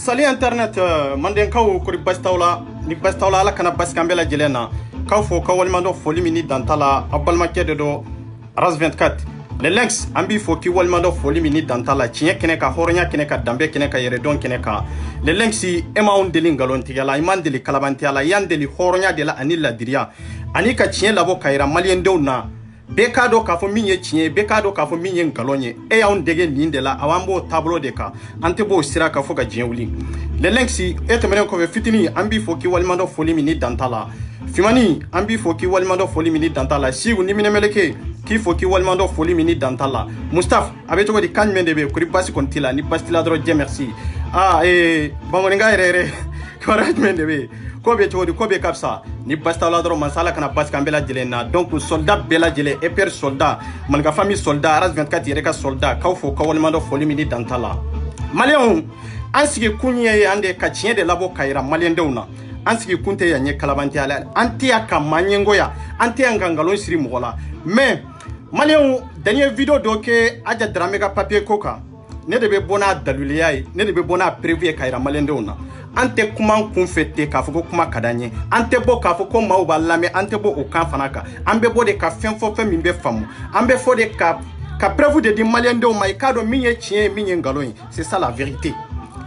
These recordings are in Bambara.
Salut internet manden kaw ko bastawla ni bastawla ala kana baskambela jelena kaw fo kawal mando foli mini dantala abalma kede do ras 24 le links ambi fo ki wal mando foli mini dantala cinye kene ka horonya kene ka dambe kene ka yere don kene ka le links ema on delin galon tigala iman deli kalabanti ala yandeli horonya de la anila diria ani ka cinye labo kaira malien dewna Bekado ka fo minye chie bekado ka fo minye ngalonye e ya on dege nindela awambo tableau de ka antebo sira ka fo ga jenwuli le lenksi etemene ko fitini ambi fo ki walmando foli mini dantala fimani ambi fo ki walmando foli mini dantala si ni minemeleke ki fo ki walmando foli mini dantala Mustaf abeto di kan mende be kuri basi kontila ni bastila dro je merci bangoninga rere koraj mende be kobe chodi kobe kapsa ni bastala dro masala kana baskambela jelena donc soldat bela jele et père soldat manga famille soldat aras 24 yere ka soldat kawfo kawalmando foli mini dantala malion ansige kunye ande ka chien de labo kaira malien deuna ansige kunte ya nye kalabanti ala antia ka manyengo ya antia ngangalo siri mola mais malion dernier vidéo doke aja dramega papier koka ne de be bona daluliyai ne de be bona prévu kaira malien deuna ante kuma kun fete ka foko kuma kadanye ante bo ka foko ma uba lame ante bo o kan fanaka ambe bo de ka fenfo fe min be famu ambe fo de ka preuve de di malien de o mai kado minye chien minye ngaloyin c'est ça la vérité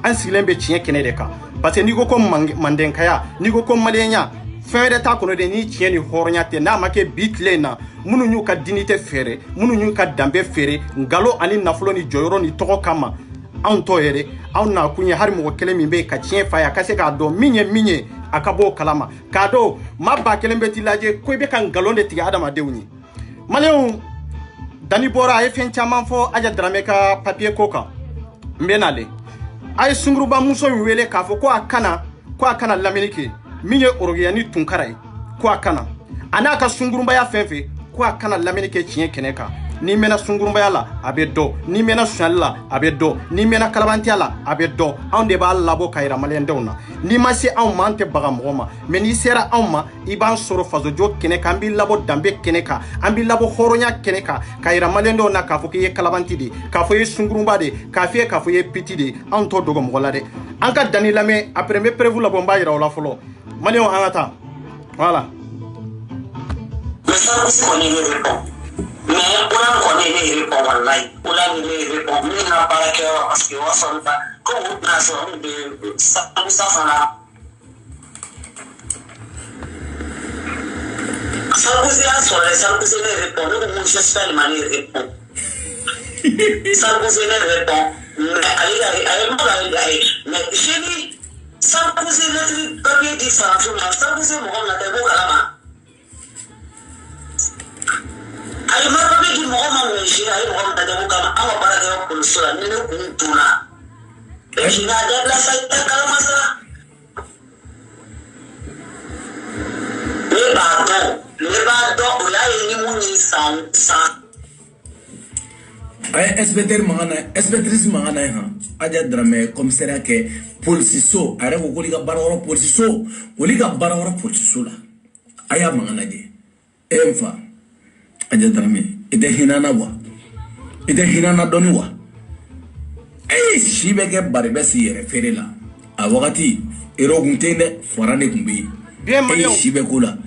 an silembe chien kene de ka parce que ni go ko mandenkaya ni go ko malienya fin de ta kono de ni chien ni hornya te na make bitle na munu nyu ka dignité fere munu nyu ka dambe fere ngalo ani nafulo ni joyoro ni toko kama an to yere an na kunye har mo kele min be ka cien fa ya kase ka do minye akabo kalama ka do mabba kele mbeti laje ko be kan galonde tiga adama dewni malew dani bora ay fen chaman fo aja drame ka papier koka mbenale ay sungru ba muso wele ka fo ko akana laminike minye orogiya ni tunkarai ko akana anaka sungru ba ya fenfe ko akana laminike cien keneka ni mena sungurumba yala abedo ni mena sunalla abedo ni mena kalabanti yala abedo on de ba labo kaira malendewna ni masi on mante baga moma meni sera on ma iban soro fazo jo keneka ambi labo dambe keneka ambi labo horonya keneka kaira malendewna ka foki ye kalabanti di ka foye sungurumba de ka foye piti de on to dogo mola de anka dani lame après me prévu labo mba ira wala folo malio anata voilà mais on est les répond wallahi on a les répond mais n'a pas la cœur parce que on s'en va comme on a son de ça là ça vous est sur les ça vous est répond nous j'espère le manière répond ça vous est répond mais allez mais chez lui ça vous est le papier différent ça vous est mon la table là ay ma papi di mo ma mo shi ay mo ma da mo kama ama para ga ko sura ni no kuntuna e shi na da la sai ta kala masa le ba do o ya ni mo ni san ay inspectrice magana ha aja drame commissariat ke policiso are ko liga barawro policiso la aya magana de emfa aja drame ide hinana doni wa shibeke barbesi refere la a wakati ero guntene forane kumbi bien malion shibekula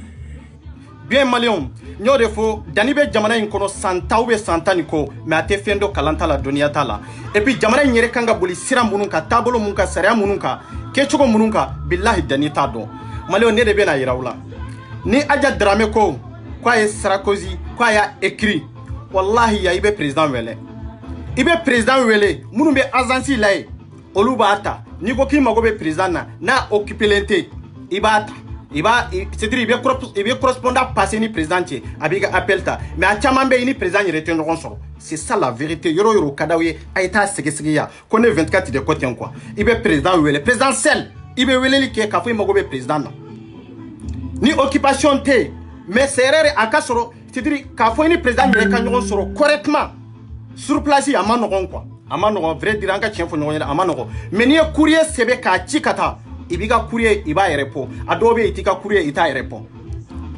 bien malion nyode fo danibe jamana in kono santaube santani ko me ate fendo kalanta la dunia tala et puis jamana nyere kanga boli sira mununka tabolo munka sariya mununka kechugo mununka billahi dani tado malion ne de be na yirawla ni aja drame ko kwa ye Sarkozy kwa ya écrit wallahi ya ibe président wele munu be agence lay olubata ni ko ki mago be président na occuper lente ibata c'est-à-dire ibe correspondant passé ni président abiga appelta mais a chama be ni président rete no soro c'est ça la vérité yoro kadawe aita segesegiya kone 24 de côté quoi ibe président wele présidentiel ibe wele li ke ka fo mago be président ni occupation te mais c'est rare à Kassoro, c'est-à-dire qu'à fois une président de Kanyon soro correctement sur place à Manoron quoi. À Manoron, vrai dire que tient pour à Manoron. Mais ni courrier sebe ka chikata, ibiga courrier iba repo, adobe itika courrier ita repo.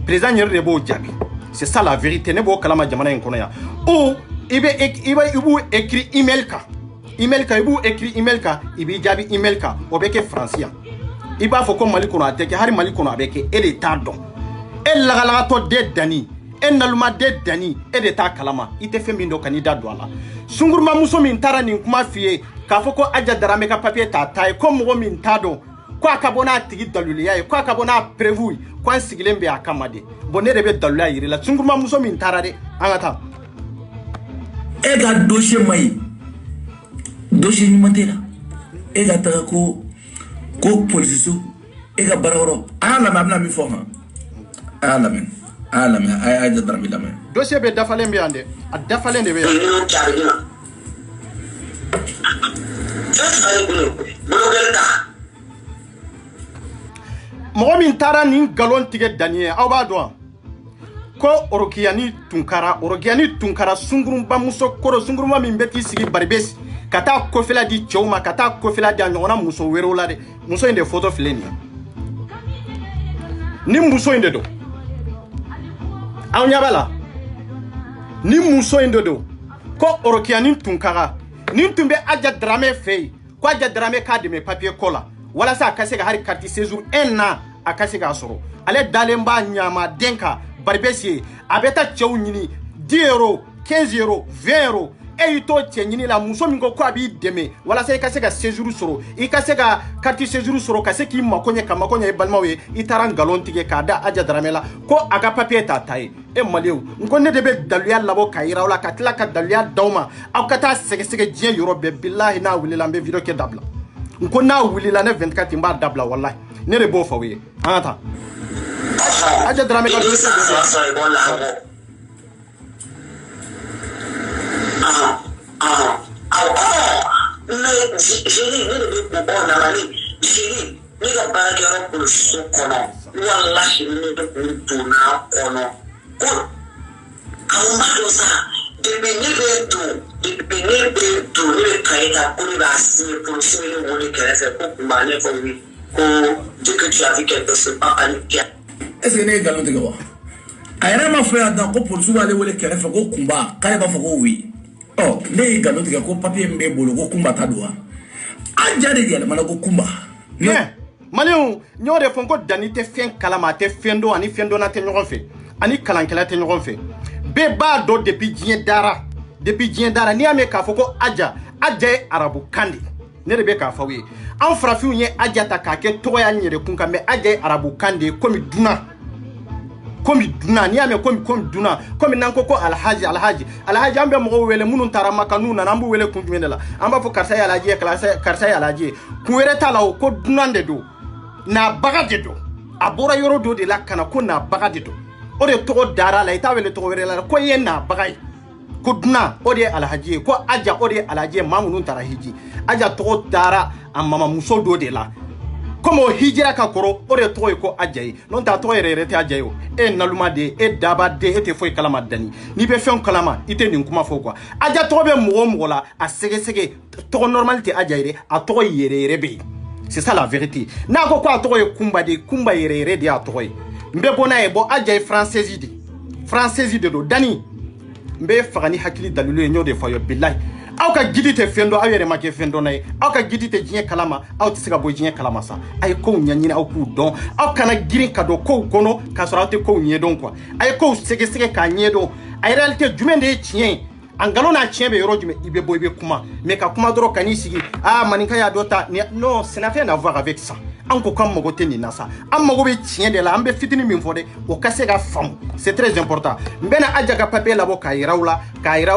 Président de beau jabi. C'est ça la vérité, ne beau kalama jamana inkonoya. Ou ibe écrit email ka. email ka ibu écrit email ka ibi jabi email ka o be ke français i b'a fɔ ko Mali kɔnɔ a tɛ kɛ hari Mali kɔnɔ a bɛ kɛ e de t'a dɔn e lagalagatɔ de dani e naluma de dani e de t'a kalama i tɛ fɛn min dɔn kan'i da don a la sunguruma muso min taara nin kuma f'i ye k'a fɔ ko Aja Darame ka papier t'a ta ye ko mɔgɔ min t'a dɔn ko a ka bɔ n'a tigi daluliya ye ko a ka bɔ n'a prévu ye ko an sigilen bɛ a kama de bon ne de bɛ daluliya yiri la sunguruma muso min taara de an ka taa e ka dossier ma ɲi dossier ɲuman tɛ la e ka taga ko polisi so e ka baarayɔrɔ a y'a lamɛn a bɛna min fɔ han a y'a lamɛn a y'a Aja Darame lamɛn dossier bɛ dafalen bɛ yan dɛ a dafalen de bɛ yan mɔgɔ min taara nin nkalon tigɛ Dani ye aw b'a dɔn ko Orokiyani Tunkara sungurunba muso kɔrɔ sungurunba min bɛ t'i sigi Baribesi ka taa kɔfɛla di cɛw ma ka taa kɔfɛla di a ɲɔgɔnna muso wɛrɛw la dɛ muso in de photo filɛ nin ye ni muso in de don aw ɲɛ b'a la ni muso in de don ko Orokiyani Tunkara nin tun bɛ Aja Darame fɛ yen ko Aja Darame k'a dɛmɛ papier ko la walasa a ka se ka hari carte séjour 1 na a ka se k'a sɔrɔ ale dalen b'a ɲamaden kan Baribesi ye a bɛ taa cɛw ɲini 10 euros 15 euros 20 euros e y'i to cɛ ɲini la muso min ko a b'i dɛmɛ walasa i ka se ka séjour sɔrɔ i ka se ka carte séjour sɔrɔ ka se k'i mako ɲɛ ka mako ɲɛ i balimaw ye i taara nkalon tigɛ k'a da Aja Darame la ko a ka papier t'a ta ye e maliɲɛw n ko ne de bɛ daluya labɔ ka yira aw la ka tila ka daluya d'aw ma aw ka taa sɛgɛsɛgɛ diɲɛ yɔrɔ bɛɛ bilahi n'a wulila n bɛ video kɛ dabila n ko n'a wulila ne 24 n b'a dabila wallahi ne de b'o fɔ aw ye an ka taa Aja Darame ka dossier est-ce que ne ye nkalon tigɛ wa a yɛrɛ ma fɔ yan dan ko polisiw b'ale wele kɛrɛfɛ ko kunba k'ale b'a fɔ ko oui ne ye nkalon tigɛ ko papier min b'e bolo ko kunba ta don wa Aja de yɛlɛmana ko kunba maliɲɛw n y'o de fɔ ko Dani tɛ fɛn kalama a tɛ fɛn dɔn ani fɛn dɔnna tɛ ɲɔgɔn fɛ ani kalankɛla tɛ ɲɔgɔn fɛ bɛɛ b'a dɔn depuis diɲɛ dara n'i y'a mɛn k'a fɔ ko Aja ye arabu kan de ne de bɛ k'a fɔ aw ye an farafinw ye Aja ta k'a kɛ tɔgɔya n yɛrɛ kun kan mais Aja ye arabu kan de ye komi dunan n'i y'a mɛn komi dunan komi n'an ko alhaji an bɛ mɔgɔw wele minnu taara Maka n'u nana an b'u wele kun jumɛn de la an b'a fɔ karisa ye alhaji ye karisa ye alhaji ye kun wɛrɛ t'a la o ko dunan de don nabaga de don a bɔra yɔrɔ dɔ de la ka na ko nabaga de don o de tɔgɔ dara la i t'a wele tɔgɔ wɛrɛ la ko i ye nabaga ye ko dunan o de ye alhaji ye ko Aja o de ye alhaji ye maa minnu taara hiji Aja tɔgɔ dara a mamamuso dɔ de la comme o hijira ka kɔrɔ o de tɔgɔ ye ko Aja ye n'o tɛ a tɔgɔ yɛrɛ tɛ Aja ye o e naluma de e daba de e tɛ foyi kalama Dani n'i bɛ fɛn kalama i tɛ nin kuma fɔ quoi Aja tɔgɔ bɛ mɔgɔ o mɔgɔ la a sɛgɛsɛgɛ tɔgɔ normal tɛ Aja ye dɛ a tɔgɔ yɛrɛ bɛ yen c'est ça la vérité n'a ko a tɔgɔ ye kunba de kunba yɛrɛ de y'a tɔgɔ ye n bɛ bɔ n'a ye bon Aja ye française de don Dani n bɛ faga ni hakili dalilu ye n y'o de fɔ aw ye bilahi aw ka gidi tɛ fɛn dɔn aw yɛrɛ ma kɛ fɛn dɔnna ye aw ka gidi tɛ diɲɛ kalama aw tɛ se ka bɔ diɲɛ kalama sa a ye kow ɲɛɲini aw k'u dɔn aw kana girin ka don kow kɔnɔ k'a sɔrɔ aw tɛ kow ɲɛdɔn quoi a ye kow sɛgɛsɛgɛ k'a ɲɛdɔn a réalité jumɛn de ye tiɲɛ ye a nkalon n'a tiɲɛ bɛ yɔrɔ jumɛn i bɛ bɔ i bɛ kuma mais ka kuma dɔrɔn ka n'i sigi maninka y'a dɔ ta non ça n'a rien à voir avec ça an ko k'an mago tɛ nin na sa an mago bɛ tiɲɛ de la an bɛ fitinin min fɔ dɛ o ka se ka faamu c'est très important n bɛna Aja ka papier labɔ k'a yira aw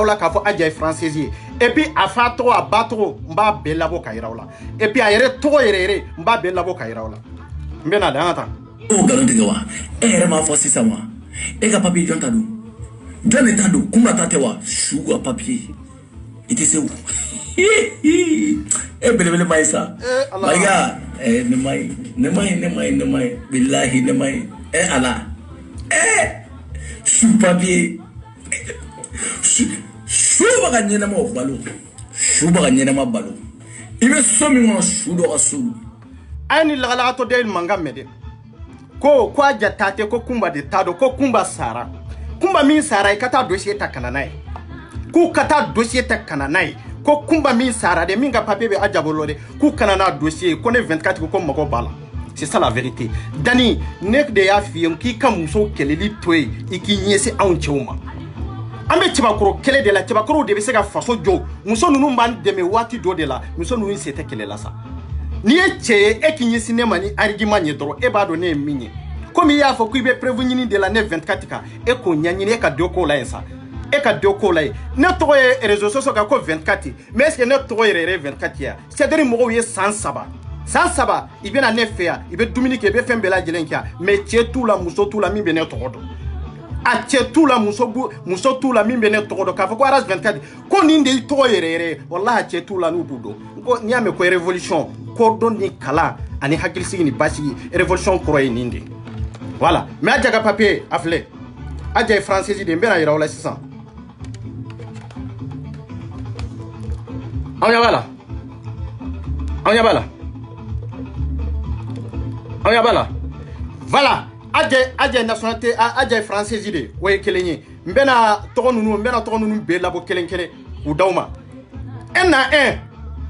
la k'a fɔ Aja ye française ye et puis a fa tɔgɔ a ba tɔgɔ n b'a bɛɛ labɔ k'a yira aw la et puis a yɛrɛ tɔgɔ yɛrɛ n b'a bɛɛ labɔ k'a yira aw la n bɛna da an ka taa o nkalon tigɛ wa e yɛrɛ m'a fɔ sisan wa e ka papier jɔn ta don jɔn de ta don kunba ta tɛ wa su ka papier i tɛ se o e belebele ma ye sa mayiga ne ma ye bilahi ne ma ye ala su papier su bɛ ka ɲɛnɛmaw balo su bɛ ka ɲɛnɛma balo i bɛ so min kɔnɔ su dɔ ka so a ye ni lagalagatɔ de mankan mɛn dɛ ko Aja ta tɛ ko kunba de t'a dɔn ko kunba sara min sara i ka taa dossier ta ka na n'a ye k'u ka taa dossier ta ka na n'a ye ko ko kumba min sara de min ka papier be ajabolo de ku kana na dossier ko ne 24 ko mako bala. C'est ça la vérité. Dani nek de ya fi ki ka muso keleli toy iki nyese an chewma. Ambe tibakoro kele de la tibakoro de be se ka faso jo muso nunu ban de me wati do de la muso nunu sete kele la sa. Ni eche e ki nyesi ne mani argument nye dro e ba do ne minye. Comme il y a faut qu'il be prévenir de la 24 ka e ko nyanyine ka doko la ensa. E ka doko la ne to e réseaux sociaux ka ko 24 mais est-ce que ne to e 24 ya c'est-à-dire mo ye 107 il vient à nefea il veut Dominique il veut faire bela jelenkia mais tie tout la muso tout la mi bene togodo a tie tout la muso tout la mi bene togodo ka fako aras 24 ko ninde to yerere wallahi tie tout la nu budo ko niame ko révolution ko don ni kala ani hakil sigi ni basi révolution ko roy ninde voilà mais adja ka papier afle adja français de mbena ira wala 600 anya bala voilà adje nationalité adje français ide way kelenye mbena to nunu be labo kelenkele u dawma enna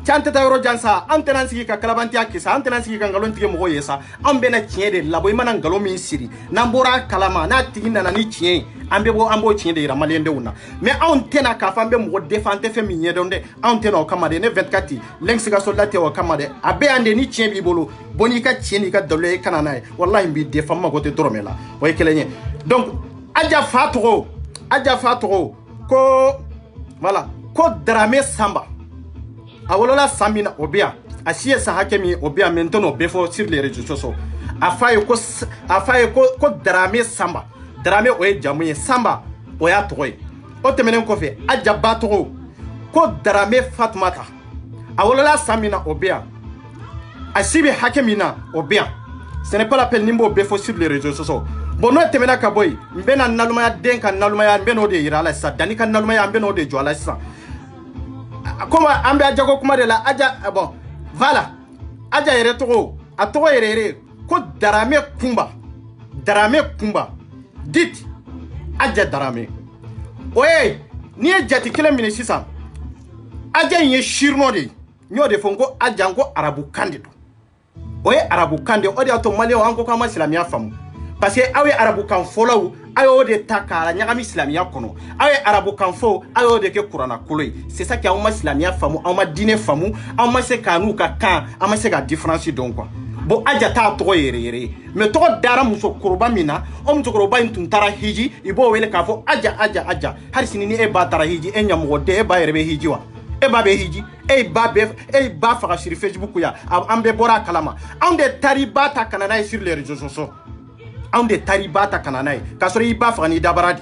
chante ta yoro jansa antenansi ka kalabanti akisa antenansi ka ngalonti mo yesa ambena tiede labo imana ngalo min siri nambora kalama na tinna na ni tie ambo tiede ira malende una mais antena ka fambe mo defante fe minye donde antena o kamade ne 24 lengs ga soldate o kamade abe ande ni tie bi bolo boni ka tieni ka dole kanana wallahi bi defama gote doromela way kelenye donc adja fatro ko voilà ko drame samba awolola samina obia asiye sa hakemi obia maintenant befo sur les réseaux sociaux afaye ko drame samba drame oye jamuye samba oya toy o temenen ko fe ajaba to ko drame fatmata awolola samina obia asibe hakemina obia ce n'est pas la peine nimbo befo sur les réseaux sociaux bono temena kaboy mbena nalumaya denka nalumaya mbeno de irala sa danika nalumaya mbeno de joala sa comment ambe adjago kuma de la adja bon voilà adja yere to ato yere ko darame kumba dit adja darame oye ni jati kele mini sisa adja yin shirno de nyo de fongo adja ngo arabu kandido oye arabu kandido odi ato mali o anko kama islamia famu parce que awe arabu kan follow ayo de takala nyagami islamia kono awe arabu kan fo ayo de ke qur'ana kuloi c'est ça qui a uma islamia famu ama dine famu ama se kanu ka kan ama se ga différence donc quoi bo aja ta to yere mais to dara muso kurba mina o muso kurba intuntara hiji ibo wele ka fo aja har sinini e ba tara hiji enya mo de e ba yere be hiji wa e ba be hiji e ba fa sur Facebook ya ambe bora kalama ande tariba ta kanana sur les réseaux sociaux ande tariba ta kanana ka sori ba fa ni dabaradi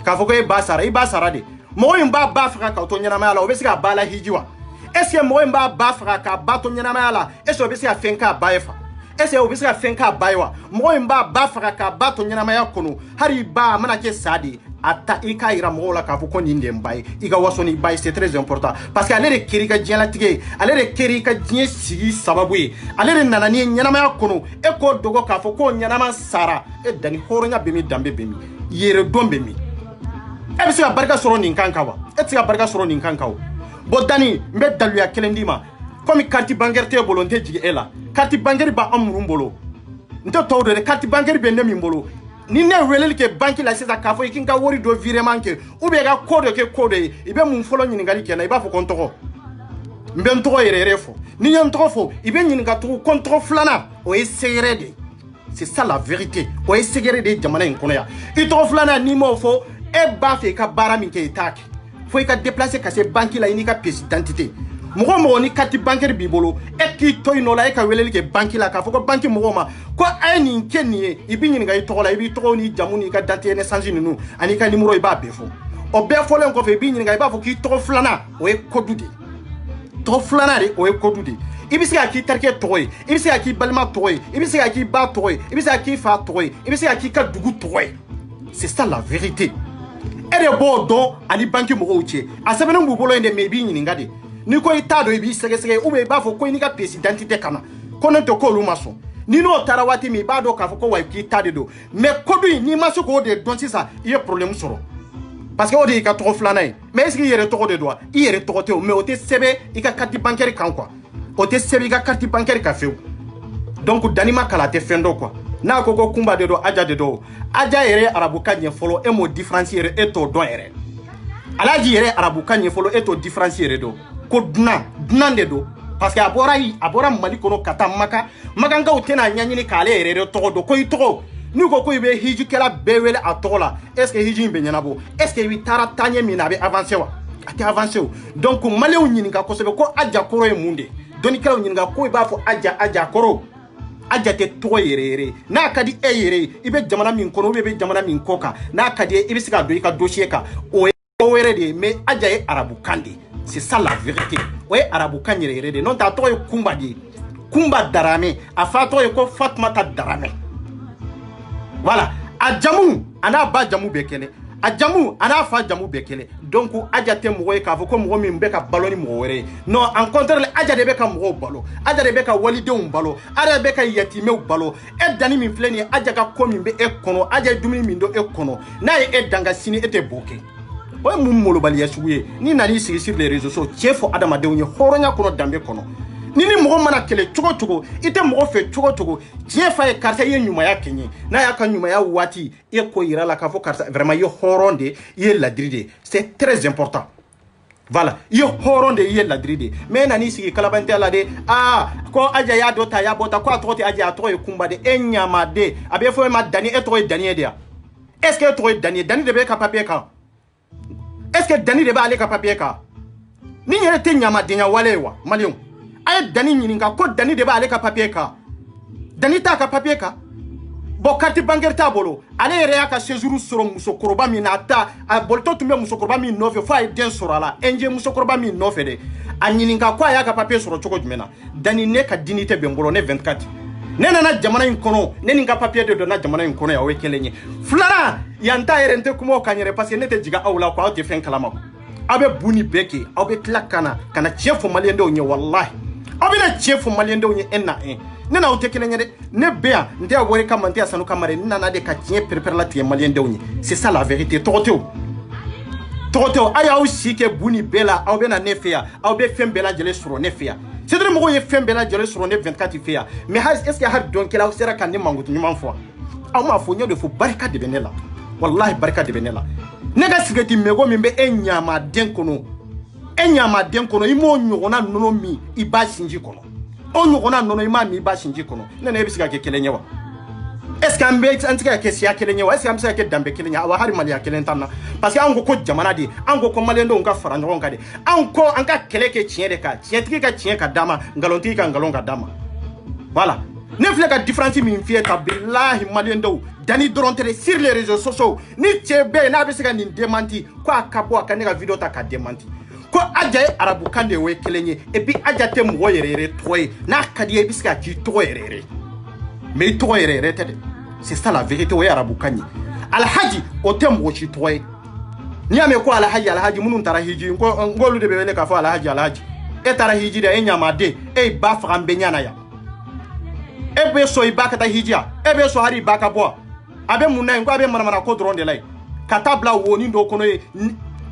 ka fo ko e ba sara de mo yimba ba fa ka to nyana mala o be sika bala hiji wa est-ce que mo yimba ba fa ka ba to nyana mala est-ce o be sika fenka ba efa est-ce o be sika fenka ba wa mo yimba ba fa ka ba to nyana maya kono hari ba mana ke sadi ata ika ira mo la ka fo ko ninde mbay iga wasoni bay c'est très important parce que ale kiri ka jela tige ale kiri ka jie sigi sababu ale nana ni nyana maya kono e ko dogo ka fo ko nyana ma sara e dani horonya bemi dambe bemi yere dombe mi e be sika barka soro nin kankawa e sika barka soro nin kankawa bo dani mbe dalu ya kelendima comme carte bancaire te volonté jigi ela carte bancaire ba amrum bolo nto tawdo de carte bancaire be ndemi mbolo ni ne welel ke banki la sisa kafo ikinga wori do virement ke ube ga code ke code ibe mun folo nyini ngali kena iba fo konto mbe ntoko yerere fo ni nyam toko fo ibe nyini ga to konto flana o eserede c'est ça la vérité o eserede jamana inkono ya ito flana ni mo fo e ba fe ka bara min ke itake fo ka déplacer ka se banki la inika pièce d'identité mo ni carte bancaire bibolo e ki toy no la e ka weleli ke banki la ka fo ko banki mo ma ko ay ni kenni ibi ni ngai to la ibi to ni jamuni ka date ne sanji nunu ani ka numéro iba befo o be fo len ko fe bi ni ngai ba fo ki to flana o e kodude to flana re o e kodude ibi sika ki tarke toy ibi sika ki balma toy ibi sika ki ba toy ibi sika ki fa toy ibi sika ki ka dugu toy c'est ça la vérité e de bo do ani banki mo uche asabena mbubolo ende mebi ni ngade ni ko itado ibi sege ube ba fo ko ni ka pièce d'identité kana kono to ko lu maso ni no tarawati mi ba do ka fo ko wa ki tade do mais kodu ni maso ko de don sisa iye problème soro parce que o de ka tɔgɔ filanan ye mais est ce que i yɛrɛ tɔgɔ de don wa i yɛrɛ tɔgɔ tɛ o mais o tɛ sɛbɛn i ka carte bancaire kan quoi o tɛ sɛbɛn i ka carte bancaire kan fewu donc Dani ma kala tɛ fɛn dɔ quoi n'a ko ko Kumba de don Adja de don Adja yɛrɛ arabukan ɲɛ fɔlɔ e m'o différence yɛrɛ e t'o dɔn yɛrɛ Alhaji yɛrɛ arabukan ɲɛ fɔlɔ e t'o différence yɛrɛ dɔn ko dunan de don parce que a bɔra Mali kɔnɔ ka taa Makankaw tɛna ɲaɲini k'ale yɛrɛ tɔgɔ dɔn ko i tɔgɔ n'u ko i bɛ hijikɛla bɛɛ wele a tɔgɔ la est ce que hiji in bɛ ɲɛnabɔ est ce que i bɛ taara taaɲɛ min na a bɛ avancer wa a tɛ avancer o donc maliyɛnw ɲininka kosɛbɛ ko Adja kɔrɔ ye mun de dɔnnikɛlaw ɲininka ko i b'a fɔ Adja kɔrɔ Adja tɛ tɔgɔ yɛrɛ n'a ka di e yɛrɛ i bɛ jamana min kɔnɔ ou bien i bɛ jamana min kɔ kan n'a ka di i bɛ se ka don i ka dossier kan o ye tɔgɔ wɛrɛ de ye mais Adja ye arabukan de c'est ça la vérité o ye arabukan yɛrɛ de n'o tɛ a tɔgɔ ye Kumba de ye Kumba Darame a fa tɔgɔ ye ko Fatumata Darame voilà a jamu ana ba jamu bɛɛ kɛlɛ a jamu ana fa jamu bɛɛ kɛlɛ donc Adja tɛ mɔgɔ ye k'a fɔ ko mɔgɔ min bɛ ka balo ni mɔgɔ wɛrɛ ye non en contraire Adja de bɛ ka mɔgɔw balo Adja de bɛ ka walidenw balo Adja de bɛ ka yatimɛw balo e Dani min filɛ nin ye Adja ka ko min bɛ e kɔnɔ Adja ye dumuni min don e kɔnɔ n'a ye e danga sini e tɛ b'o kɛ o ye mun molobaliya sugu ye ni nan'i sigi sur les réseaux sociaux cɛ fɔ adamadenw ye hɔrɔnya kɔnɔ danbe kɔnɔ ni mɔgɔ mana kɛlɛ cogo cogo i tɛ mɔgɔ fɛ cogo cogo tiɲɛ fa ye karisa i ye ɲumanya kɛ n ye n'a y'a ka ɲumanya waati i ye ko yira la k'a fɔ karisa vraiment i ye hɔrɔn de i ye ladiri de c'est très important voilà i ye hɔrɔn de i ye ladiri de mais nan'i sigi kalabantɛ la de ko Adja y'a dɔ ta y'a bɔ ta ko a tɔgɔ tɛ Adja a tɔgɔ ye Kumba de e ɲamaden a bɛ fɔ e ma Dani e tɔgɔ ye Dani ye de ya est ce que e tɔgɔ ye Dani ye Dani de bɛ e ka papier kan est ce que Dani de b'ale ka papier kan ni yɛrɛ tɛ ɲamadenya wale ye wa maliyɛnw a ye Dani ɲininka ko Dani de b'ale ka papier kan Dani t'a ka papier kan bon carte bancaire t'a bolo ale yɛrɛ y'a ka séjour sɔrɔ musokɔrɔba min na a bolitɔ tun bɛ musokɔrɔba min nɔfɛ fo a ye den sɔrɔ a la NG musokɔrɔba min nɔfɛ dɛ a ɲininka ko a y'a ka papier sɔrɔ cogo jumɛn na Dani ne ka dignité bɛ n bolo ne 24 ne nana jamana in kɔnɔ ne ni n ka papier de donna jamana in kɔnɔ yan o ye kelen ye filanan yan ta yɛrɛ n tɛ kuma o kan yɛrɛ parce que ne tɛ jigin aw la quoi aw tɛ fɛn kalama aw bɛ bu ni bɛɛ kɛ aw bɛ tila ka na tiɲɛ fɔ maliyɛndenw ye walahi aw bɛna tiɲɛ fɔ maliyɛndenw ye un na un ne n'aw tɛ kelen ye dɛ ne bɛ yan n tɛ wari kama n tɛ sanu kama dɛ n nana de ka tiɲɛ pɛrɛpɛrɛ latigɛ maliyɛndenw ye c'est ça la vérité tɔgɔ tɛ o a y'aw si kɛ bu ni bɛɛ la aw bɛna ne fɛ yan aw bɛ fɛn bɛɛ lajɛlen sɔrɔ ne fɛ yan c'est vrai mɔgɔw ye fɛn bɛɛ lajɛlen sɔrɔ ne 24 fɛ yan mais est ce que hali dɔnkɛlaw sera ka ne mankutu ɲuman fɔ aw m'a fɔ n y'o de fɔ barika de bɛ ne la wallahi barika de bɛ ne la ne ka sigɛriti mɛko min bɛ e ɲamaden kɔnɔ i m'o ɲɔgɔnna nɔnɔ min i b'a sinji kɔnɔ o ɲɔgɔnna nɔnɔ i m'a min i b'a sinji kɔnɔ ne e bɛ se ka kɛ kelen ye wa est ce que an tɛ se ka kɛ siya kelen ye wa est ce que an bɛ se ka kɛ danbe kelen ye awa hali maliya kelen t'an na parce que an ko jamana de an ko maliyɛndenw ka fara ɲɔgɔn kan de an ko an ka kɛlɛ kɛ tiɲɛ de kan tiɲɛtigi ka tiɲɛ ka d'a ma nkalontigi ka nkalon ka d'a ma voilà ne filɛ ka différence min f'i ye ta bilahi maliyɛndenw Dani dɔrɔn tɛ sur les réseaux sociaux ni cɛ bɛɛ ye n'a bɛ se ka nin démenti ko a ka bɔ a ka ne ka vidéo ta k'a démenti ko Adja ye arabukan de ye o ye kelen ye et puis Adja tɛ mɔgɔ yɛrɛ tɔgɔ ye n'a ka di ye i bɛ se ka k'i tɔgɔ yɛrɛ mais i tɔgɔ yɛrɛ tɛ dɛ c'est ça la vérité o ye arabukan ye Alhaji o tɛ mɔgɔ si tɔgɔ ye n'i y'a mɛn ko Alhaji minnu taara hiji n k'olu de bɛ wele k'a fɔ Alhaji e taara hiji de e ɲamaden e ba faga n bɛ ɲana yan e bɛ sɔn i ba ka taa hiji yan e bɛ sɔn hali i ba ka bɔ a bɛ mun na yen ko a bɛ manamana ko dɔrɔn de la yen ka taa bila woni dɔ kɔnɔ ye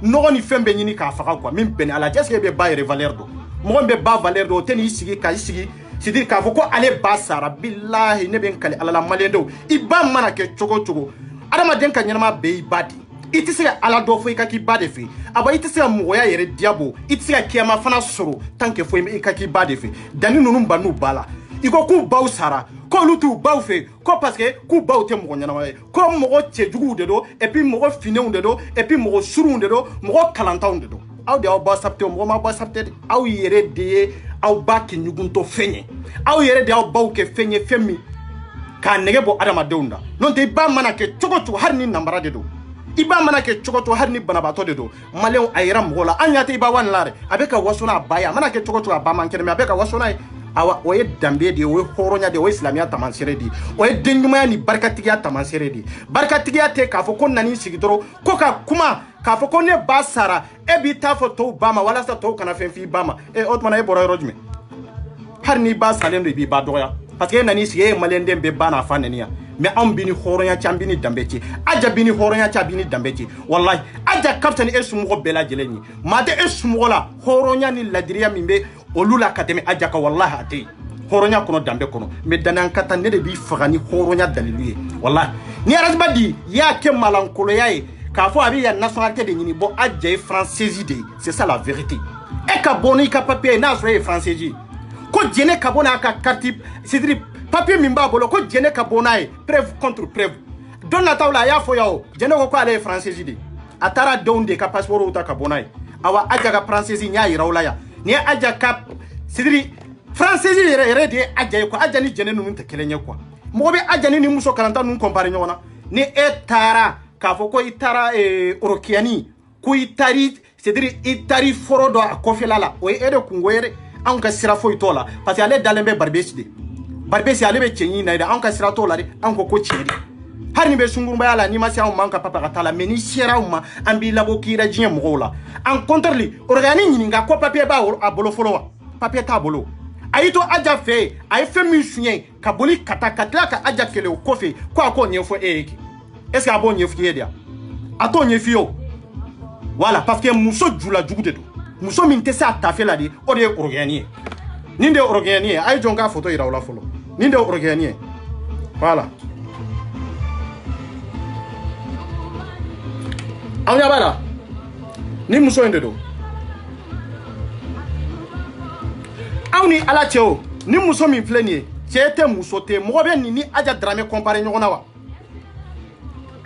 nɔgɔ ni fɛn bɛɛ ɲini k'a faga quoi min bɛn ala est-ce que e bɛ ba yɛrɛ valeur dɔn mɔgɔ min bɛ ba valeur dɔn o tɛ n'i sigi ka i sigi c'est-à-dire k'a fɔ ko ale ba sara bilahi ne bɛ n kali ala la maliyɛndenw i ba mana kɛ cogo cogo adamaden ka ɲɛnama bɛɛ i ba di i tɛ se ka ala dɔ fɔ i ka k'i ba de fɛ aba i tɛ se ka mɔgɔya yɛrɛ diabo i tɛ se ka kiyama fana sɔrɔ tant que fɔ i ka k'i ba de fɛ Dani ninnu ban'u ba la i ko k'u baw sara k'olu t'u baw fɛ ko parce que k'u baw tɛ mɔgɔ ɲɛnama ye ko mɔgɔ cɛjuguw de don et puis mɔgɔ finɛw de don et puis mɔgɔ surunw de don mɔgɔ kalantanw de don aw de y'aw ba sabute mɔgɔ ma ba sabute aw yɛrɛ de ye aw ba kɛ ɲuguntɔ fɛn ye aw yɛrɛ de y'aw baw kɛ fɛn ye fɛn min k'a nɛgɛ bɔ adamadenw da n'o tɛ i ba mana kɛ cogo cogo hali ni nanbara de don i ba mana kɛ cogo cogo hali ni banabaatɔ de don maliyɛnw a yɛrɛ mɔgɔ la an ɲɛ tɛ i ba wani la dɛ a bɛ ka waso n'a ba ye a mana kɛ cogo cogo a ba man kɛnɛ mɛ a bɛ ka waso n'a ye awa o ye danbe de ye o ye hɔrɔnya de ye o ye silamɛya taamasere de ye o ye denɲumanya ni barikatigiya taamasere de ye barikatigiya tɛ k'a fɔ ko nan'i sigi dɔrɔn ko ka kuma k'a fɔ ko ne ba sara e b'i ta fɔ tɔw ba ma walasa tɔw kana fɛn f'i ba ma o tuma na e bɔra yɔrɔ jumɛn hali n'i ba salen don i b'i ba dɔgɔya parce que e nan'i sigi e ye maliyɛnden bɛɛ ba n'a fa nɛni yan mais anw bi ni hɔrɔnya cɛ an bi ni danbe cɛ Adja bi ni hɔrɔnya cɛ a bi ni danbe cɛ wallahi Adja aja kaptani e sumogo bela jeleni made e sumogo la horonya ni ladiriya mimbe olula kateme aja ka wallahi ate horonya kono dambe kono me danan kata ne de bi fagani horonya dalilu wallahi ni arasbadi ya ke malankolo yae ka fo abi ya nationalité de nyini bo aja e française de c'est ça la vérité e ka boni ka papier na so e française ko jene ka bona ka carte c'est-à-dire papier mimba bolo ko jene ka bona e preuve contre preuve don la tawla ya fo yawo jene ko ale française de atara donde ka passeport uta ka bona e awa aja ka française nya irawla ya ni aja ka c'est-à-dire française yere de aja ko aja ni jene nunu te kelenye quoi mo be aja ni muso kalanta nun compare nyona ni etara ka fo ko itara orokiani ko itari c'est-à-dire itari forodo akofela la o ede kungoyere an ka sira fo itola parce que ale dalembe barbesi de barbesi ale be chenyi na ida an ka sira tola de an ko chedi har ni be sungurumba yala ni masi an manka papa katala meni sira uma an bi labo kira jinya mogola en contrôle organi nyinga ko papier ba abolo folowa papier ta bolo ayito aja fe ay fe mi sunye ka boli katakatla ka aja kele o kofi ko akon nyefo eki est-ce que abon nyefo yedia ato nyefio voilà parce que muso jula jugude do muso min tesa tafe la di o de organie ninde organie ay jonga photo ira wala folo ninde organie voilà anya bala ni muso inde do awni ala cheo ni muso min flenie chete muso te mo be ni aja drame comparer nyona wa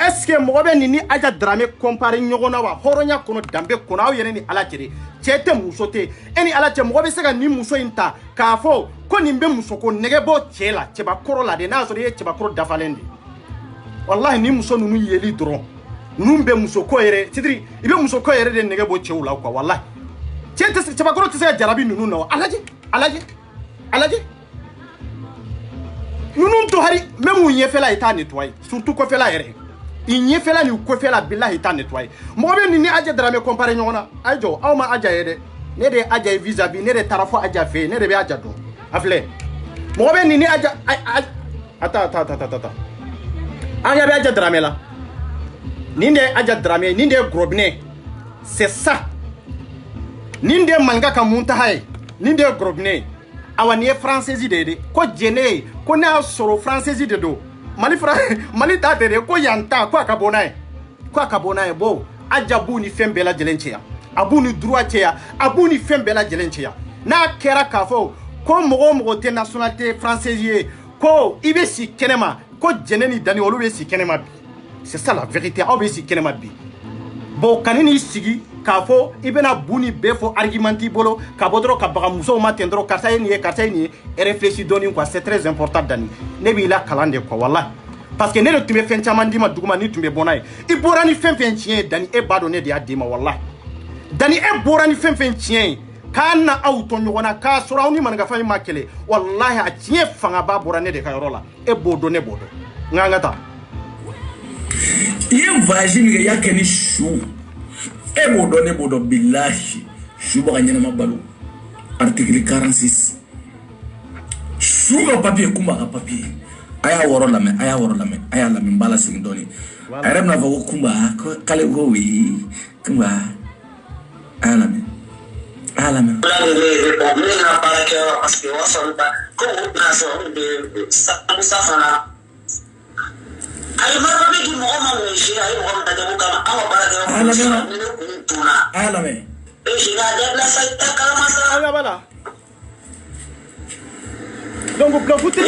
est-ce que mo be ni aja drame comparer nyona wa horonya kono dambe kono aw yene ni ala chire chete muso te eni ala che mo be sega ni muso inta ka fo ko ni be muso ko negebo chela cheba koro la de na so de cheba koro dafalende wallahi ni muso nunu yeli dron numbe muso ko yere tidri ibe muso ko yere de negebo chewula kwa wallahi chete cheba koro tse jarabi nunu no alaji nunu to hari memu yefela ita netway surtout ko fela yere inye fela ni ko fela billahi ta netway mo be ni aja drame comparer nyona ajo awma aja yede ne de aja vis-à-vis ne de tarafo aja fe ne de be aja do afle mo be ni aja ata anya be aja drame la ninde aja drame ninde grobne c'est ça ninde manga ka munta hay ninde grobne awani française de ko jene ko na soro française de do mali ta de ko yanta ko akabona e bo ajabu ni fembela jelenchia abuni droit ya abuni fembela jelenchia na kera kafo ko mogo te nationalité française ko ibe si kenema ko jene ni dani olu be si kenema bi c'est ça la vérité aw be si kenema bi bo kanini sigi kafo ibena buni befo argumenti bolo ka bodro ka baga muso ma tendro karta ni réfléchis doni quoi c'est très important dani ne bi la kalande quoi wallahi parce que ne le tumbe fen chamandi ma duguma ni tumbe bonay i borani fen chien dani e bado ne de adima wallahi dani e borani fen chien kana auto nyona ka sorawni man ga fay makele wallahi a chien fanga ba borane de ka yorola e bodo ne bodo ngangata ye vagine ya keni shu e bodo billahi shu ba nyana mabalu article 46 shu ga papier kuma ga papier aya woro lame aya lame mbala singdoni arem na va kumba kale go wi kumba aya lame donc bloquez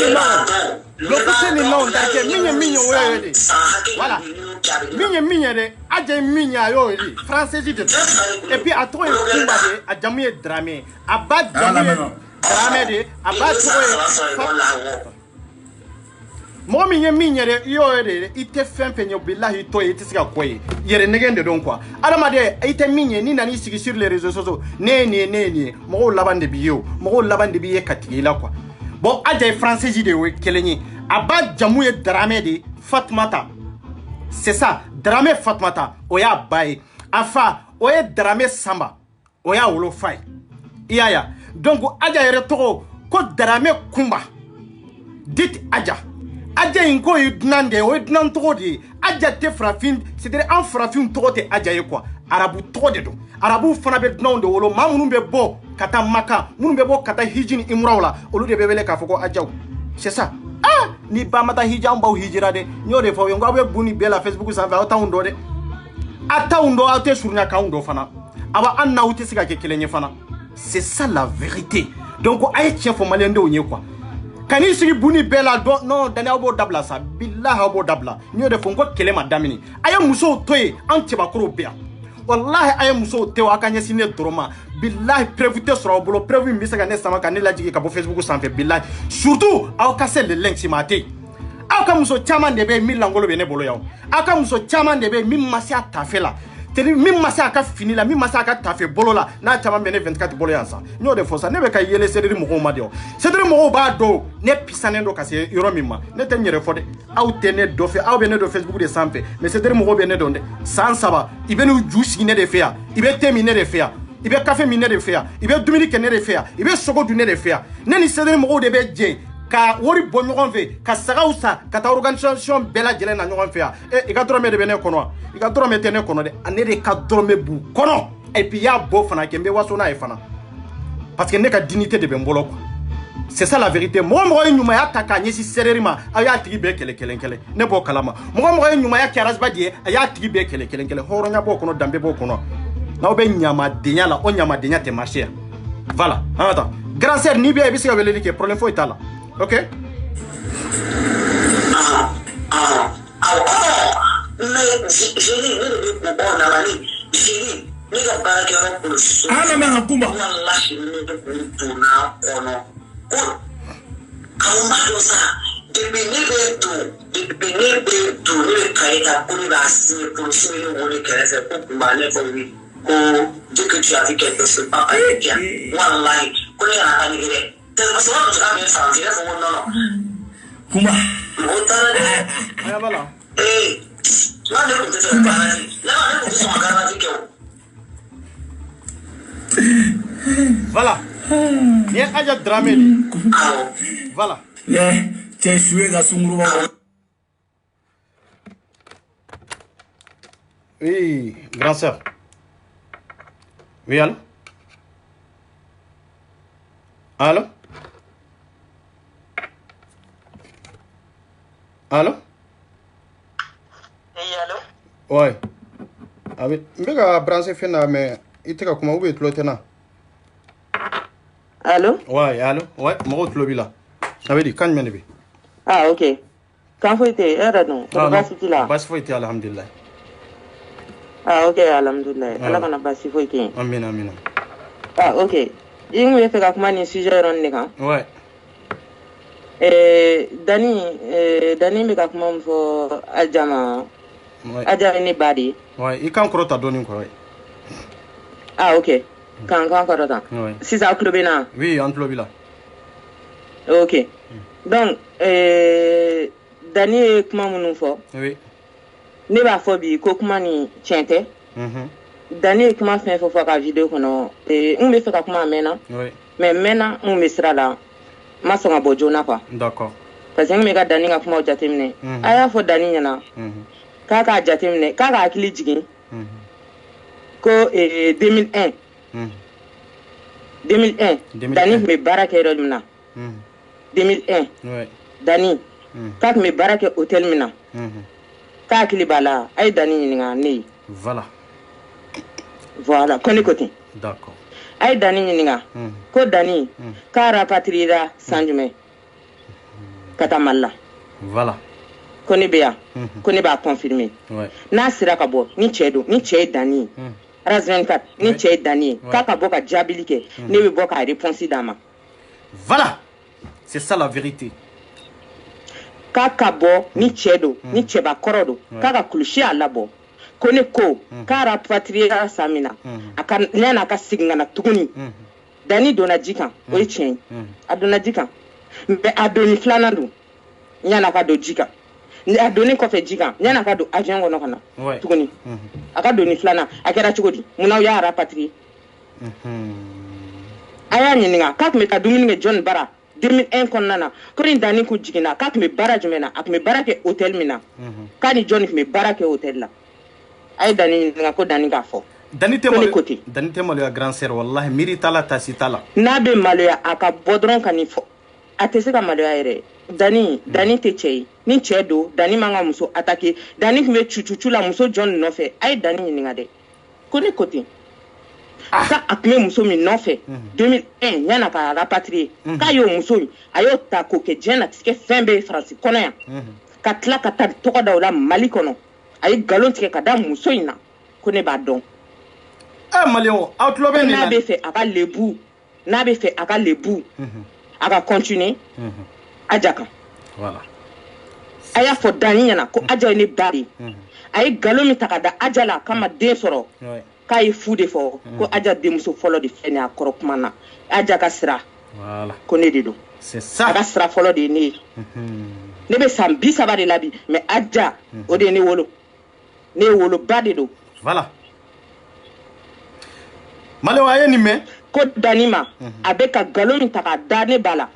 les noms d'ake minyo wewe voilà minyo de aje minya yo li français de et puis à toi kumba de a jamie drame abat jamie drame de abat toi mo minya de yo de ite fempenyo billahi to ite siga koy yere negende don quoi alamade ite minya ni nani sigi sur les réseaux sociaux ne mo labande biyo katigila quoi. Bon, aja français de kelenye aba jamouye drame de Fatmata. C'est ça, drame Fatmata. Oya baye. Afa, oya drame Samba. Oya wolofai. Iyaya. Donc aja yere toko ko drame Kumba. Dit aja. Aja inko yudnande, o yudnan toko de. Aja te frafin, c'est-à-dire en frafin toko te aja ye quoi. arabu tɔgɔ de don arabu fana bɛ dunanw de wolo maa minnu bɛ bɔ ka taa maka minnu bɛ bɔ ka taa hiji ni imuraw la olu de bɛ wele k'a fɔ ko ajaw c'est ça ni ba ma taa hiji an b'aw hijira dɛ n y'o de fɔ aw ye n ko aw bɛ bu ni bɛɛ la Facebook sanfɛ aw t'anw dɔn dɛ a t'anw dɔn aw tɛ surunya k'anw dɔn fana awa an n'aw tɛ se ka kɛ kelen ye fana c'est ça la vérité donc a ye tiɲɛ fɔ maliyɛndenw ye quoi kan'i sigi bu ni bɛɛ la dɔn non dani aw b'o dabila sa bilahi aw b'o dabila n y'o de fɔ n ko kɛlɛ ma daminɛ a ye musow to yen an cɛbakɔrɔw bɛ yan wallahi a ye musow to yen aw ka ɲɛsin ne dɔrɔn ma bilahi preuve tɛ sɔrɔ aw bolo preuve min bɛ se ka ne sama ka ne lajigin ka bɔ Facebook sanfɛ bilahi surtout aw ka se le link ma tɛ yen aw ka muso caman de bɛ yen min langolo bɛ ne bolo yan aw ka muso caman de bɛ yen min ma se a tafe la teni min ma se a ka fini la min ma se a ka tafe bolo la n'a caman bɛ ne 24 bolo yan sa n y'o de fɔ sa ne bɛ ka yɛlɛ sederi mɔgɔw ma de sederi mɔgɔw b'a dɔn ne pisanen don ka se yɔrɔ min ma ne tɛ n yɛrɛ fɔ dɛ aw tɛ ne dɔ fɛ aw bɛ ne dɔn Facebook de sanfɛ mais sederi mɔgɔw bɛ ne dɔn dɛ san 3 i bɛ n'u ju sigi ne de fɛ yan i bɛ thé min ne de fɛ yan i bɛ café min ne de fɛ yan i bɛ dumuni kɛ ne de fɛ yan i bɛ sogo dun ne de fɛ yan ne ni sederi mɔgɔw de bɛ jɛ ka wari bɔ ɲɔgɔn fɛ ka sagaw sa ka taa organisation bɛɛ lajɛlen na ɲɔgɔn fɛ yan i ka dɔrɔmɛ de bɛ ne kɔnɔ wa i ka dɔrɔmɛ tɛ ne kɔnɔ dɛ ne de ka dɔrɔmɛ b'u kɔnɔ et puis y'a bɔ fana kɛ n bɛ waso n'a ye fana parce que ne ka dignité de bɛ n bolo quoi c'est ça la vérité mɔgɔ mɔgɔ ye ɲumanya ta k'a ɲɛsin sereri ma a y'a tigi bɛɛ kɛlɛ kelen kelen ne b'o kalama mɔgɔ mɔgɔ ye ɲumanya kɛ arasiba di ye a y'a tigi bɛɛ kɛlɛ kelen kelen hɔrɔnya b'o kɔnɔ danbe b'o kɔnɔ n'aw bɛ ɲamadenya la o ɲamadenya tɛ marché yan voilà an ka taa grand sœur n'i bɛ yan i bɛ se ka weleli kɛ problème foyi t'a la ok Kuma. Voilà. Ni aja drame. Voilà. Cɛ suye ka sunguruba. Oui, grand sœur. Oui, allô? Allô? Allô? Oui, allô? Ouais. Avec, je vais brancher fena mais il te comment vous êtes l'autre là? Allô? Ouais, allô? Ouais, mon autre lobby là. Ça veut dire quand même bien. Ah, ok. Quand faut être là non? Pas si là. Pas faut être alhamdulillah. Ah, ok, alhamdulillah. Allah kana pas si faut être. Amin amin. Ah, ok. Il me fait ka kuma ni sujet ron ne kan? Ouais. Dani me ka kuma fo aljama. Ouais. Aljama ni badi. Ouais, il kan krota doni quoi. Ah, ok. Kan krota. Ouais. Si ça clubé na? Oui, en clubé là. Ok. Donc Dani kuma munu fo? Oui. Ne b'a fɔ bi ko kuma ni tiɲɛ tɛ. Dani ye kuma fɛn fɔ ka video kɔnɔ n bɛ fɛ ka kuma mɛnna. Oui. Mais mɛnna n bɛ sira la ma sɔn ka bɔ joona quoi. D'accord. Parce que n bɛ ka Dani ka kumaw jateminɛ. A y'a fɔ Dani ɲɛna k'a k'a jateminɛ k'a k'a hakili jigin ko 2001 Dani tun bɛ baara kɛ yɔrɔ min na 2001 Dani k'a tun bɛ baara kɛ hôtel min na. K'a hakili b'a la a ye Dani ɲininka ne ye. Voilà ko ne ko ten. D'accord. A ye Dani ɲininka ko Dani k'a rapatriera san jumɛn ka taa Mali la. Voilà. Ko ne bɛ yan ko ne b'a confirmer. N'a sera ka bɔ ni cɛ don ni cɛ ye Dani ye RAS 24 ni cɛ ye Dani ye k'a ka bɔ ka jaabili kɛ ne bɛ bɔ ka réponse d'a ma. Voilà. C'est ça la vérité. K'a ka bɔ ni cɛ don ni cɛbakɔrɔ don k'a ka kulusi a labɔ ko ne ko k'a rapatriera san min na a ka yan'a ka segin ka na tuguni Dani donna ji kan o ye tiɲɛ ye a donna ji kan mais a donni filanan don yan'a ka don ji kan a donni kɔfɛ ji kan yan'a ka don avion kɔnɔ ka na tuguni a ka donni filanan a kɛra cogo di mun na aw y'a rapatrier a y'a ɲininka k'a tun bɛ taa dumuni kɛ John Bara 2001 kɔnɔna na ko ni Dani kun jiginna k'a tun bɛ baara jumɛn na a tun bɛ baara kɛ hôtel min na k'a ni John tun bɛ baara kɛ hôtel la a ye Dani ɲininka ko Dani k'a fɔ. Dani te maloya grand sœur wallahi miri tala tasi tala n'a be maloya a ka bɔ dɔrɔn ka nin fɔ a tɛ se ka maloya yɛrɛ dani tɛ cɛ ye ni cɛ don dani man ka muso attaquer dani tun bɛ cucucu la muso jɔn nɔfɛ a ye dani ɲininka dɛ ko ne ko ten ka a tun bɛ muso min nɔfɛ 2001 yana ka rapatrier k'a y'o muso in a y'o ta k'o kɛ diɲɛ latigɛ fɛn bɛɛ ye Faransi kɔnɔ yan ka tila ka taa tɔgɔ da o la Mali kɔnɔ a ye nkalon tigɛ ka da muso in na ko ne b'a dɔn. Malio aw tulo bɛ nin na n'a bɛ fɛ a ka lebu a ka continuer Adja kan voilà a y'a fɔ Dani ɲɛna ko Adja ye ne ba de ye a ye nkalon min ta ka da Adja la k'a ma den sɔrɔ k'a ye fu de fɔ ko Adja denmuso fɔlɔ de filɛ nin ye a kɔrɔ kuma na Adja ka sira voilà ko ne de don c'est ça a ka sira fɔlɔ de ye ne ye ne bɛ san 30 de la bi mais Adja o de ye ne wolo ne ye woloba de don voilà Malio a ye nin mɛn ko Dani ma a bɛ ka nkalon min ta ka da ne ba la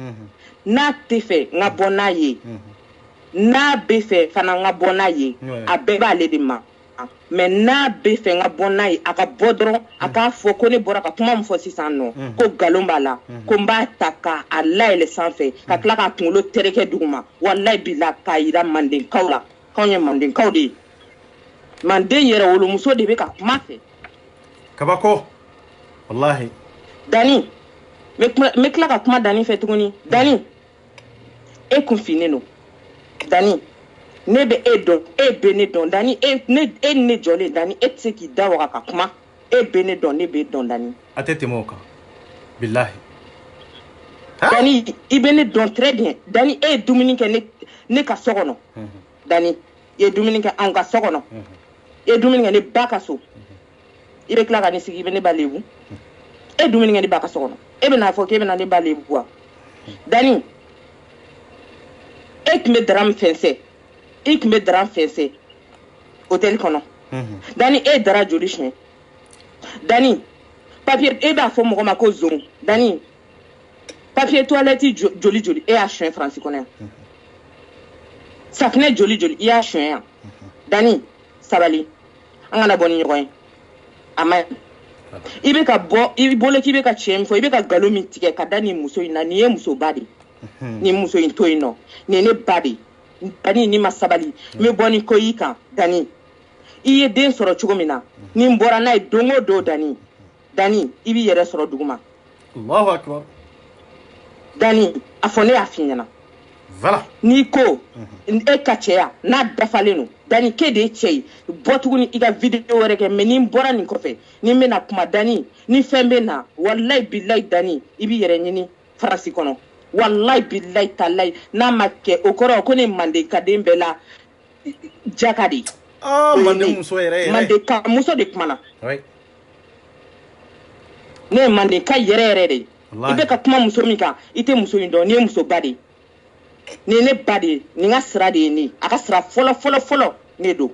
n'a tɛ fɛ n ka bɔ n'a ye n'a bɛ fɛ fana n ka bɔ n'a ye a bɛɛ b'ale de ma mais n'a bɛ fɛ n ka bɔ n'a ye a ka bɔ dɔrɔn a k'a fɔ ko ne bɔra ka kuma min fɔ sisan nɔ ko nkalon b'a la ko n b'a ta k'a layɛlɛ sanfɛ ka tila k'a kunkolo tereke duguma walayi bila k'a yira Mandenkaw la k'anw ye Mandenkaw de ye Manden yɛrɛ wolomuso de bɛ ka kuma fɛ kabako wallahi Dani me tila ka kuma Dani fɛ tuguni Dani e kun finnen don Dani ne bɛ e dɔn e bɛ ne dɔn Dani e ni ne jɔlen Dani e tɛ se k'i da waga ka kuma e bɛ ne dɔn ne bɛ dɔn Dani a tɛ tɛmɛ o kan billahi Dani i bɛ ne dɔn très bien Dani e ye dumuni kɛ ne ka so kɔnɔ Dani i ye dumuni kɛ anw ka so kɔnɔ i ye dumuni kɛ ne ba ka so i bɛ tila ka ne sigi i bɛ ne ba lebu e dumuni kɛ ne ba ka so kɔnɔ e bɛ n'a fɔ k'e bɛ na ne ba lebu wa Dani e tun bɛ dara min fɛnsɛ i tun bɛ dara fɛnsɛ hôtel kɔnɔ Dani e dara joli siɲɛ Dani papier e b'a fɔ mɔgɔ ma ko zon Dani papier toilette joli e y'a siɲɛ Faransi kɔnɔ yan safinɛ joli i y'a siɲɛ yan Dani sabali an kana bɔ ni ɲɔgɔn ye a ma i bɛ ka bɔ i bolo k'i bɛ ka tiɲɛ min fɔ i bɛ ka nkalon min tigɛ ka da nin muso in na nin ye musoba de nin muso in to yen nɔ nin ye ne ba de Dani ni ma sabali n bɛ bɔ ni ko y'i kan Dani i ye den sɔrɔ cogo min na ni n bɔra n'a ye don o don Dani i b'i yɛrɛ sɔrɔ duguma Allahu akbar Dani a fɔ ne y'a f'i ɲɛna voilà n'i ko e ka cɛya n'a dafalen don Dani k'e de ye cɛ ye bɔ tuguni i ka vidéo wɛrɛ kɛ mais ni n bɔra nin kɔfɛ ni n bɛna kuma Dani ni fɛn bɛ na wallahi billahi Dani i b'i yɛrɛ ɲini Faransi kɔnɔ wallahi billahi talahi n'a ma kɛ o kɔrɔ ko ne Mandenkaden bɛɛ la Jaka de Manden muso yɛrɛ Mandenka muso de kumana oui ne ye Mandenka yɛrɛ de i bɛ ka kuma muso min kan i tɛ muso in dɔn ni ye musoba de ni ne ba de ni ka sira de ye ne a ka sira fɔlɔ ne don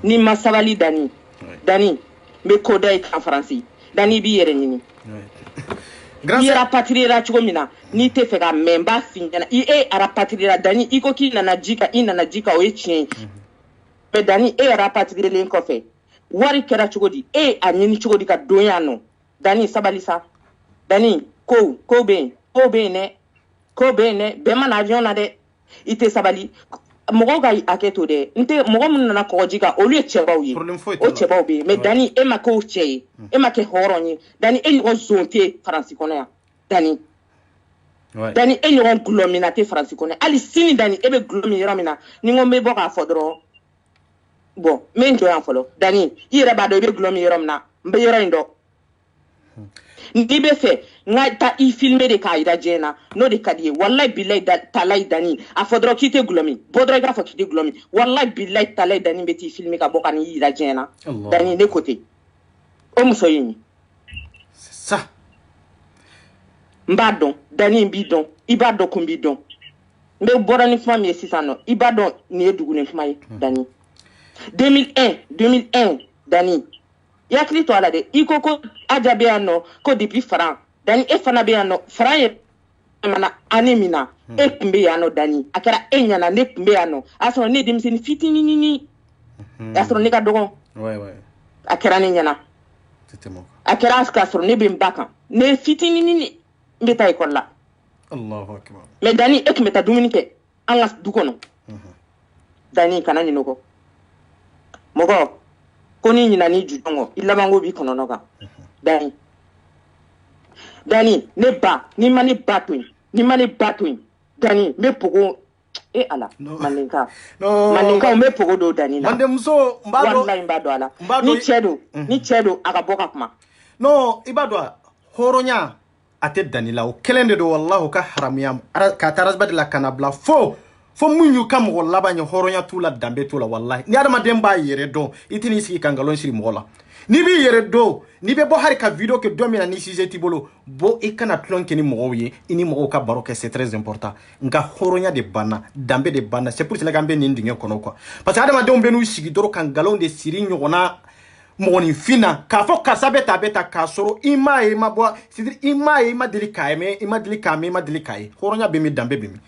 ni ma sabali Dani n bɛ ko da i kan Faransi Dani i b'i yɛrɛ ɲini i rapatriera cogo min na n'i tɛ fɛ ka mɛn n b'a f'i ɲɛna e rapatriera Dani i ko k'i nana ji kan o ye tiɲɛ ye mais Dani e rapatrielen kɔfɛ wari kɛra cogo di e a ɲini cogo di ka don yan nɔ Dani sabali sa Dani ko bɛ yen dɛ bɛɛ ma na avion na dɛ i tɛ sabali mɔgɔw ka hakɛ to dɛ mɔgɔ minnu nana kɔgɔji kan olu ye cɛbaw ye o cɛbaw bɛ yen mais Dani e ma kɛ o cɛ ye e ma kɛ hɔrɔn ye Dani e ɲɔgɔn zon tɛ Faransi kɔnɔ yan Dani e ɲɔgɔn gulɔmina tɛ Faransi kɔnɔ hali sini Dani e bɛ gulɔ min yɔrɔ min na ni n ko n bɛ bɔ k'a fɔ dɔrɔn bon n bɛ n jɔ yan fɔlɔ Dani i yɛrɛ b'a dɔn i bɛ gulɔ min yɔrɔ min na n bɛ yɔrɔ in dɔn n'i bɛ fɛ n ka taa i filmer de k'a jira diɲɛ na n'o de ka di ye wallahi billahi talahi Dani a fɔ dɔrɔn k'i tɛ gulɔ min bɔ dɔrɔn i k'a fɔ k'i tɛ gulɔ min wallahi billahi talahi Dani bɛ t'i filmer ka bɔ ka n'i jira diɲɛ na Dani ne ko ten o muso ye nin c'est ça n b'a dɔn Dani n b'i dɔn i b'a dɔn ko n b'i dɔn n bɛ bɔra ni kuma min ye sisan nɔ i b'a dɔn nin ye duguni kuma ye Dani 2001 Dani i hakili to a la dɛ i ko Adja bɛ yan nɔ ko depuis Faran Dani e fana bɛ yan nɔ Faran ye mana année min na e tun bɛ yan nɔ Dani a kɛra e ɲɛna ne tun bɛ yan nɔ a y'a sɔrɔ ne ye denmisɛnnin fitinin a y'a sɔrɔ ne ka dɔgɔ a kɛra ne ɲɛna a kɛra k'a sɔrɔ ne bɛ n ba kan ne fitinin n bɛ taa école la Allahu akbar mais Dani e tun bɛ taa dumuni kɛ an ka du kɔnɔ Dani kana ɲinɛ o kɔ mɔgɔ ko ni ɲinɛ ni jujɔn kɔ i labanko b'i kɔnɔnɔ kan Dani ne ba ni ma ne ba to yen Dani n bɛ pogo ala Mandinka n bɛ pogo don Dani na Mandenmuso n b'a dɔn wallahi n b'a dɔn a la ni cɛ don a ka bɔ ka kuma non i b'a dɔn hɔrɔnya a tɛ Dani la o kelen de don wallahi ka haramuya ka taa rasbadi la kana bila fo mun y'u ka mɔgɔ laban ye hɔrɔnya t'u la danbe t'u la wallahi ni adamaden b'a yɛrɛ dɔn i tɛ n'i sigi ka nkalon siri mɔgɔ la n'i b'i yɛrɛ dɔn n'i bɛ bɔ hari ka video kɛ don min na ni sujet t'i bolo bɔ i kana tulon kɛ ni mɔgɔw ye i ni mɔgɔw ka baro kɛ c'est très important nka hɔrɔnya de banna danbe de banna c'est pour cela k'an bɛ nin dingɛ kɔnɔ quoi parce que adamadenw bɛ n'u sigi dɔrɔn ka nkalon de siri ɲɔgɔnna mɔgɔninfin na k'a fɔ karisa bɛ ta k'a sɔrɔ i m'a ye i ma bɔ c'est-à-dire i m'a ye i ma deli k'a ye mais i ma deli k'a mɛn i ma deli k'a ye hɔrɔnya bɛ min danbe bɛ min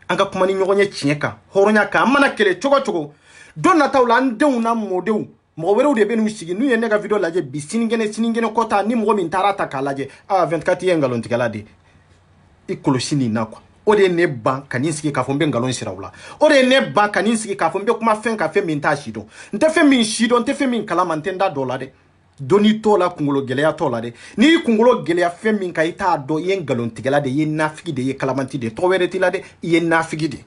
an ka kuma ni ɲɔgɔn ye tiɲɛ kan hɔrɔnya kan an mana kɛlɛ cogo cogo don nataw la an denw na mɔdenw mɔgɔ wɛrɛw de bɛ n'u sigi n'u ye ne ka video lajɛ bi sinikɛnɛ kɔta ni mɔgɔ min taara ta k'a lajɛ 24 ye nkalontigɛla de i kɔlɔsi nin na quoi o de ye ne ban ka nin sigi k'a fɔ n bɛ nkalon sira u la o de ye ne ban ka nin sigi k'a fɔ n bɛ kuma fɛn ka fɛn min t'a si dɔn n tɛ fɛn min si dɔn n tɛ fɛn min kalama n tɛ n da dɔ la dɛ dɔnni t'o la kunkolo gɛlɛya t'o la dɛ n'i y'i kunkolo gɛlɛya fɛn min kan i t'a dɔn i ye nkalontigɛla de i ye nafigi de i ye kalamanti de tɔgɔ wɛrɛ t'i la dɛ i ye nafigi de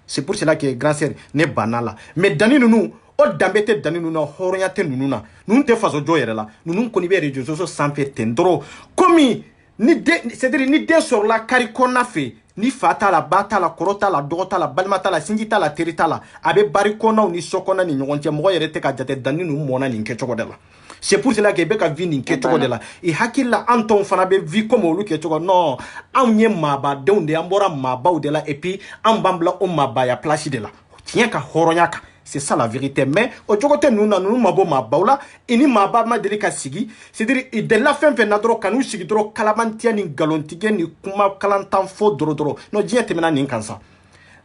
c'est pour cela que grand sœur ne banna la mais Dani ninnu o danbe tɛ Dani ninnu na hɔrɔnya tɛ ninnu na ninnu tɛ faso jɔ yɛrɛ la ninnu kɔni bɛ réseaux sociaux sanfɛ ten dɔrɔn komi c'est-à-dire ni den sɔrɔla kari kɔnɔna fɛ ni fa t'a la ba t'a la kɔrɔ t'a la dɔgɔ t'a la balima t'a la sinji t'a la teri t'a la a bɛ bari kɔnɔnaw ni sɔkɔnɔna ni ɲɔgɔn cɛ mɔgɔ yɛrɛ tɛ ka jate Dani ninnu mɔna nin kɛcogo de la c'est pour cela que i bɛ ka vie nin kɛcogo de la i hakili la an tɔw fana bɛ vie comme olu kɛcogo non anw ye maabadenw de an bɔra maabaw de la et puis an b'an bila o maabaya place de la tiɲɛ ka hɔrɔnya kan c'est ça la vérité mais o jogo tɛ ninnu na ninnu ma bɔ maabaw la i ni maaba ma deli ka sigi c'est-à-dire i delila fɛn fɛn na dɔrɔn ka n'u sigi dɔrɔn kalabantiya ni nkalontigɛ ni kuma kalantan fɔ dɔrɔn non diɲɛ tɛmɛna nin kan sa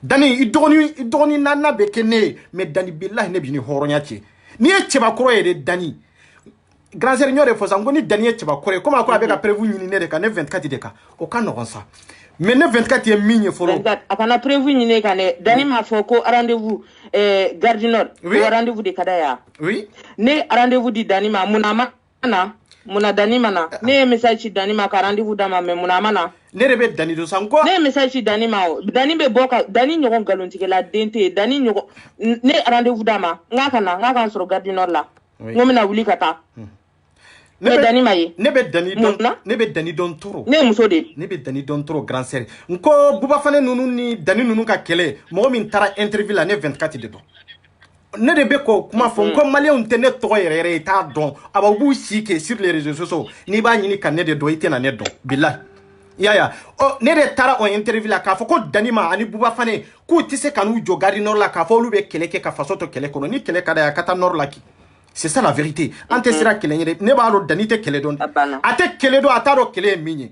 Dani i dɔgɔnin naaninan bɛ kɛ ne ye mais Dani bilahi ne b'i ni hɔrɔnya cɛ n'i ye cɛbakɔrɔ ye de Dani grand sœur ɲɔ de fɔ sa n ko ni Dani ye cɛbakɔrɔ ye comme a ko a bɛ ka prévu ɲini ne de kan ne 24 de kan o ka nɔgɔn sa mais ne 24 ye min ye fɔlɔ a kana prévu ɲini kan dɛ Dani m'a fɔ ko rendez-vous Gare du Nord o rendez-vous de ka d'a ye oui ne rendez-vous di Dani ma munna Dani ma na ne ye message ci Dani ma ka rendez-vous d'a ma mais munna a ma na ne de bɛ Dani dɔn sa n ko ne ye message ci Dani ma o Dani bɛ bɔ ka Dani ɲɔgɔn nkalontigɛla den tɛ yen Dani ɲɔgɔn ne rendez-vous d'a ma n k'a ka na n k'a ka n sɔrɔ Gare du Nord la n ko n bɛna wuli ka taa mais Dani ma ye ne bɛ Dani dɔn trop ne ye muso de ne bɛ Dani dɔn trop grand sœur n ko Bubafane ninnu ni Dani ninnu ka kɛlɛ mɔgɔ min taara interview la ne 24 de dɔn ne de bɛ k'o kuma fɔ n ko maliyɛnw tɛ ne tɔgɔ yɛrɛ yɛrɛ i t'a dɔn a b'u si kɛ sur les réseaux sociaux n'i b'a ɲini ka ne de dɔn i tɛna ne dɔn bilahi yaya ne de taara o interview la k'a fɔ ko Dani ma ani Bubafane k'u tɛ se ka n'u jɔ Gare du Nord la k'a fɔ olu bɛ kɛlɛ kɛ ka faso to kɛlɛ kɔnɔ ni kɛlɛ ka d'a ye a ka taa Nord la ki c'est ça la vérité an tɛ sira kɛlɛ ɲɛ ne b'a dɔn Dani tɛ kɛlɛ dɔn a tɛ kɛlɛ dɔn a t'a dɔn kɛlɛ ye min ye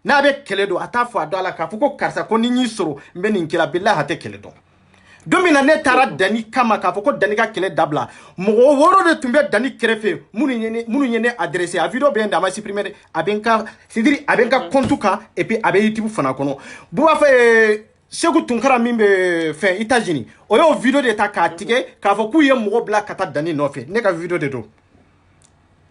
n'a bɛ kɛlɛ dɔn a t'a fɔ a da la k'a fɔ ko karisa ko ni n y'i sɔrɔ n bɛ nin kɛla bilahi a tɛ kɛlɛ dɔn don min na ne taara Dani kama k'a fɔ ko Dani ka kɛlɛ dabila mɔgɔ wɔɔrɔ de tun bɛ Dani kɛrɛfɛ minnu ye ne adressé a video bɛ yen de a ma supprimer dɛ a bɛ n ka c'est-à-dire a bɛ n ka compte kan et puis a bɛ YouTube fana kɔnɔ Buba fɛ Segu Tunkara min bɛ fɛn États-Unis o y'o video de ta k'a tigɛ k'a fɔ k'u ye mɔgɔ bila ka taa Dani nɔfɛ ne ka video de don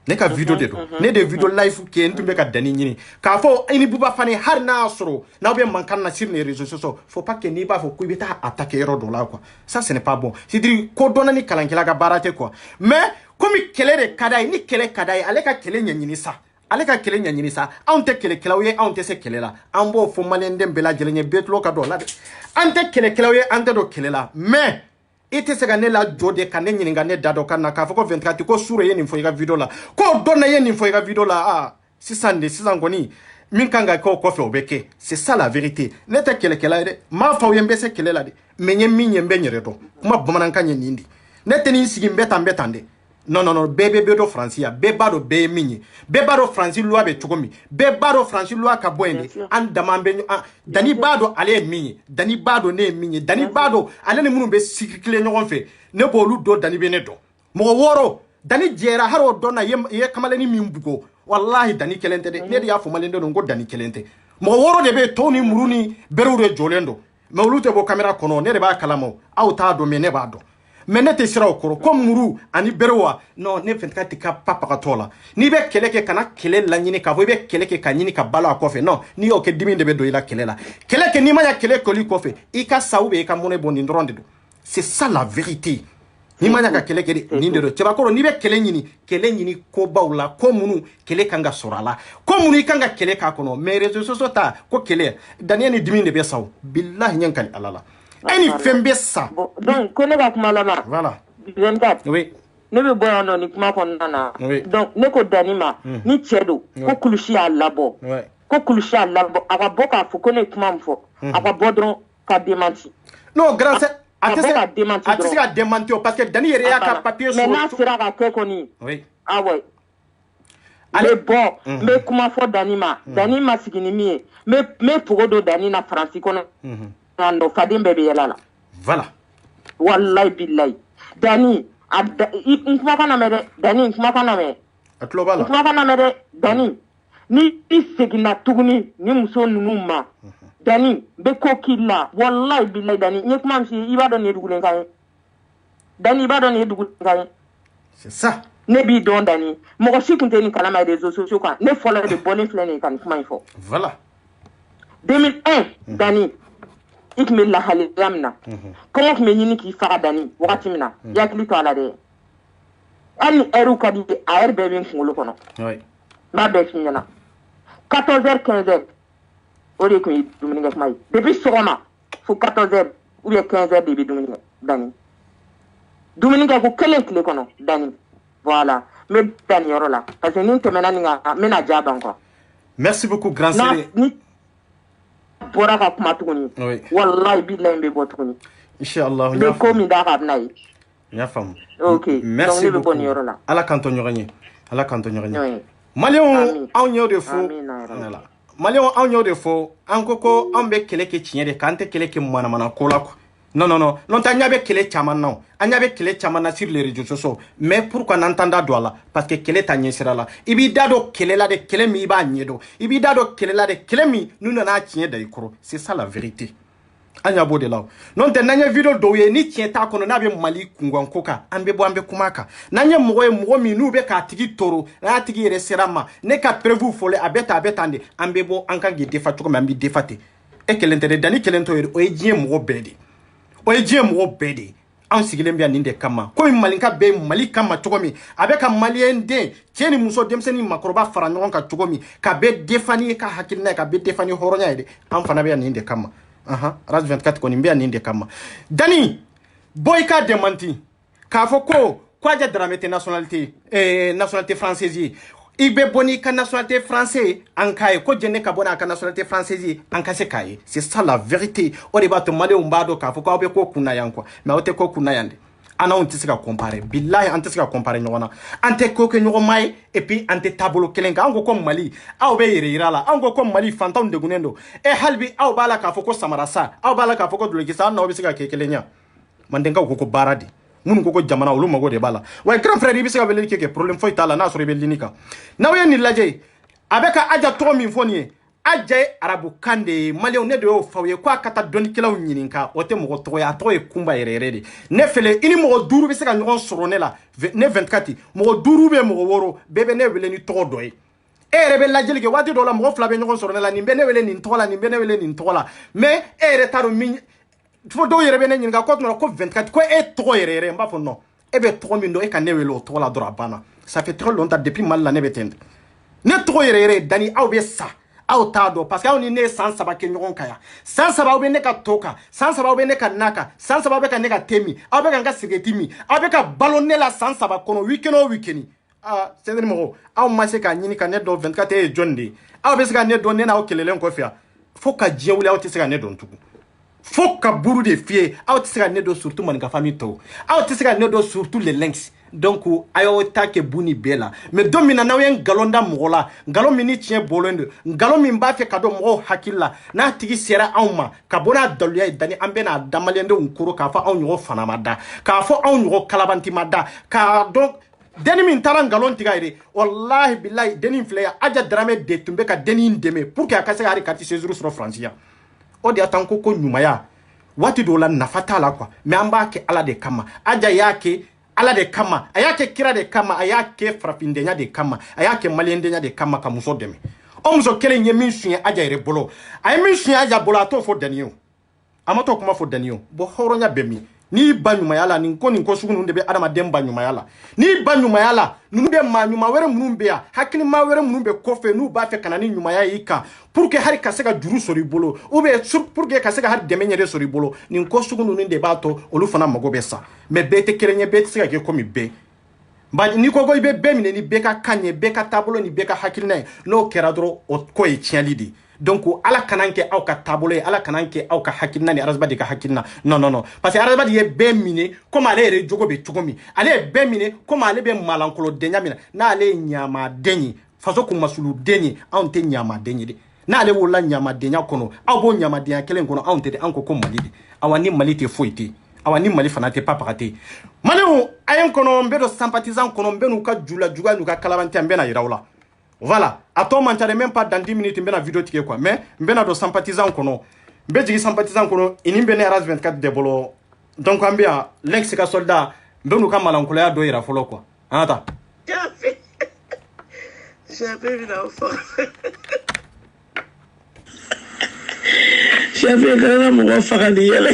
ne ka video de don ne de video live kɛ n tun bɛ ka Dani ɲini k'a fɔ i ni Bubafane hali n'a y'a sɔrɔ n'aw bɛ mankan na sur les réseaux sociaux faut pas que n'i b'a fɔ ko i bɛ taa attaquer yɔrɔ dɔ la quoi ça ce n'est pas bon c'est-à-dire ko dɔnna ni kalankɛla ka baara tɛ quoi mais komi kɛlɛ de ka d'a ye ni kɛlɛ ka d'a ye ale ka kɛlɛ ɲɛɲini sa ale ka kɛlɛ ɲɛɲini sa anw tɛ kɛlɛkɛlaw ye anw tɛ se kɛlɛ la an b'o fɔ maliyɛnden bɛɛ lajɛlen ye bɛɛ tulo ka don o la dɛ an tɛ kɛlɛkɛlaw ye an tɛ don kɛlɛ la mais i tɛ se ka ne lajɔ de ka ne ɲininka ne da dɔ kan na k'a fɔ ko 24 ko Sure ye nin fɔ i ka video la ko Dɔnna ye nin fɔ i ka video la sisan kɔni min kan ka kɛ o kɔfɛ o bɛ kɛ c'est ça la vérité ne tɛ kɛlɛkɛla ye dɛ m'a fɔ aw ye n bɛ se kɛlɛ la dɛ mais n ye min ye n bɛ n yɛrɛ dɔn kuma bamanankan ye nin de ne tɛ nin sigi n bɛ tan dɛ non bɛɛ bɛ dɔn Faransi ya bɛɛ b'a dɔn bɛɛ ye min ye bɛɛ b'a dɔn Faransi loi bɛ cogo min bɛɛ b'a dɔn Faransi loi ka bɔ yen de an dama bɛ Dani b'a dɔn ale ye min ye Dani b'a dɔn ne ye min ye Dani b'a dɔn ale ni minnu bɛ circuler ɲɔgɔn fɛ ne b'olu dɔn Dani bɛ ne dɔn mɔgɔ wɔɔrɔ dani jera haro donna ye kamaleni min bugo wallahi dani kelente de ne ya fo malende no ngo dani kelente mo woro de be toni muruni berure jolendo mawlute bo camera kono ne de ba kalamo auta do me ne ba do mais te sira okoro comme muru ani berwa non ne 24 ka papa ka tola ni be keleke kana kele la nyini ka bo be keleke ka nyini ka bala ko fe non ni o ke dimi de be do ila kele la keleke ni ma ya kele koli ko fe i ka saube ka mone bondi ndronde do c'est ça la vérité ni ma ya ka keleke ni de do tiba ko ni be kele nyini ko bawla ko munu kele kanga sorala ko munu kanga kele ka kono mais réseaux sociaux ta ko kele daniel ni dimi de be saw billahi nyankali alala Any fembe ça. Donc, connais pas comment là. Voilà. 24. Oui. Ne me bois non ni comment qu'on nana. Oui. Donc, ne ko danima ni chedo ko kulushi à labo. Ouais. Ko kulushi à labo. Aba boka fo connais comment fo. Aba bodron ka démenti. Non, grâce à démenti. A démenti parce que Dani yere ka papier sur. Mais là sera ka ke koni. Oui. Ah ouais. Mais bon, mais comment faut danima? Danima sigini mi. Mais pour do dani na France kono. No fadim bebe yelala voilà wallahi billahi dani kuma kana mere dani kuma kana me atlo bala kuma kana mere dani ni isegina tuguni ni muso nunu ma dani be ko killa wallahi billahi dani ni kuma msi ibado ne dugulen kan dani ibado ne dugulen kan c'est ça ne bi don dani mo si kunte ni kala ma réseaux sociaux kan ne fola de bonne flene kan kuma info voilà 2001 dani ikme la halimna comment me nyini ki fara dani wakati mina yakli to ala de ani eru kadi air bebe ngolo kono oui ma be finyana 14h 15h ori ko dumini ngak mai depuis sogoma fu 14h ou bien 15h début dumini dani dumini ngak ko kelen kile kono dani voilà mais dani yorola parce que ni temena ninga mena jaba encore merci beaucoup grand séré bora ka kuma tuguni wallahi billahi be bo tuguni inshallah be ko mi da ka nay ya fam OK merci donc beaucoup ala kanto ñogani Malion aw ñew de fo voilà Malion aw ñew de fo an ko an be kele ke ciñe de kante kele ke mana ko la ko non ta ñabe kele chaman non anyabe kele chaman na sur les réseaux sociaux mais pourquoi n'entenda do la parce que kele ta ñesira la ibi dado kele la de kele mi ba ñedo ibi dado kele la de kele mi nous na ciñe de ikoro c'est ça la vérité anya bo de law non te nanya video do ye ni ciñe ta kono na be mali kungon koka ambe bo ambe kumaka nanya mo mi nu be ka tigi toro na tigi resirama ne ka preuve fole abeta ande ambe bo anka gi defa tuko mambi defate e kele ntere dani kele to o e jie mo bedi o jie mo bedi an sigilen biya ninde kama ko malinka be mali kama togomi abeka malien de tieni muso demseni makoroba fara nyon ka togomi ka be defani ka hakilna ka be defani horonya ide an fana biya ninde kama ras 24 ko nimbiya ninde kama dani boy ka demanti ka foko kwa ja dramete nationalité française ibe boni ka nationalité français ankaye ko jenne ka bona ka nationalité française ankase kaye c'est ça la vérité o de bato male umbado ka foko abe ko kuna yanko mais ote ko kuna yande ana on tisika comparer billahi on tisika comparer nyona ante ko ke nyogo mai et puis ante tabolo kelenga ango ko mali aw be yere irala ango ko mali fantam de gunendo e halbi aw bala ka foko samarasa aw bala ka foko dulogisa na obisika kekelenya mandenga ko baradi mun ko jamana olu mago de bala way grand frère ibi sika beleli keke problème foy tala na so rebellinika nawe ni laje abeka aja to min foni aja arabu kande malion ne do fawye ko akata doni kelaw nyininka ote mo to ya to e kumba yerere ne fele ini mo duru bi sika nyon sorone la ne 24 mo duru be mo woro bebe ne wele ni to doy ere laje ke wati do la mo fla be nyon sorone la ni be ne wele ni tola ni be ne wele ni tola mais ere taro min faut do yere benen nga ko no ko 24 ko e to yere mba fo non e be 3000 do e kan newelo to la dora bana ça fait très longtemps depuis mal la ne betende ne to yere dani aw be sa aw ta do parce que on ne sans saba ke nyon kaya sans saba be ne ka toka sans saba be ne ka naka sans saba be ka ne ka temi aw be ka nga sigetimi aw be ka ballonner la sans saba kono weekend o weekend c'est dire mo aw ma se ka nyini ka ne do 24 e jonde aw be se ka ne do ne na o kelelen ko fia faut ka jiewule aw te se ka ne do tuku faut ka buru de fie aw tisika nedo surtout man ka famille to aw tisika nedo surtout les links donc ayo ta ke buni bela mais domina na wen galonda mola galo mini tien bolendo galo min ba fe kado mo hakilla na tigi sera awma ka bona daluya dani ambe na damalendo nkuru ka fa aw nyo fana mada ka fa aw nyo kalabanti mada ka donc deni min taara ngalon tiga ire wallahi billahi deni filɛ ya aja drame de tun bɛ ka deni dɛmɛ pour que a ka se ka hali carte séjour sɔrɔ faransiya o de y'a tan ko ɲumaya waati dɔw la nafa t'a la quoi mais an b'a kɛ ala de kama aja y'a kɛ ala de kama a y'a kɛ kira de kama a y'a kɛ farafindenya de kama a y'a kɛ maliyɛndenya de kama ka muso dɛmɛ o muso kelen ye min suɲɛ aja yɛrɛ bolo a ye min suɲɛ aja bolo a t'o fɔ deni ye o a ma t'o kuma fɔ deni ye o bon hɔrɔnya bɛ min n'i ba ɲumaya la nin ko sugu ninnu de bɛ adamaden ba ɲumaya la n'i ba ɲumaya la ninnu bɛ maa ɲuman wɛrɛ minnu bɛ yan hakilima wɛrɛ minnu bɛ kɔfɛ n'u b'a fɛ ka na ni ɲumaya y'i kan pour que hali ka se ka juru sɔrɔ i bolo ou bien pour que ka se ka hali dɛmɛ yɛrɛ sɔrɔ i bolo nin ko sugu ninnu de b'a to olu fana mago bɛ sa mais bɛɛ tɛ kelen ye bɛɛ tɛ se ka kɛ komi bɛɛ n'i ko i bɛ bɛɛ minɛ ni bɛɛ ka kan ye bɛɛ ka taabolo ni bɛɛ ka hakilina ye n'o kɛra dɔrɔn o ko ye tiɲɛli de ye donc ala kana kɛ aw ka taabolo ye ala kana kɛ aw ka hakilina ni arasibadi ka hakilina non parce que arasibadi ye bɛɛ minɛ comme ale yɛrɛ jogo bɛ cogo min ale ye bɛɛ minɛ comme ale bɛ malankolodenya min na n'ale ye ɲamaden ye faso kun masuluden ye anw tɛ ɲamaden ye de n'ale wolola ɲamadenya kɔnɔ aw b'o ɲamadenya kelen kɔnɔ anw tɛ de anw ko mali de awa ni mali tɛ foyi tɛ awa ni mali fana tɛ papaga tɛ maliw a ye n kɔnɔ n bɛ don sympathisant kɔnɔ n bɛ n'u ka julajuguya n'u ka kalabantiya n bɛ na yira u la voilà a tɔ man ca de même pas dans 10 minutes n bɛna vidéo tigɛ quoi mais n bɛna don sympathisant kɔnɔ n bɛ jigin sympathisant kɔnɔ ini bɛ ne RAS 24 de bolo donc an bɛ yan l'ex ka soldat n bɛ n'u ka malankolaya dɔ yira fɔlɔ quoi an ka taa Chafe kana mɔgɔ fagali yɛlɛ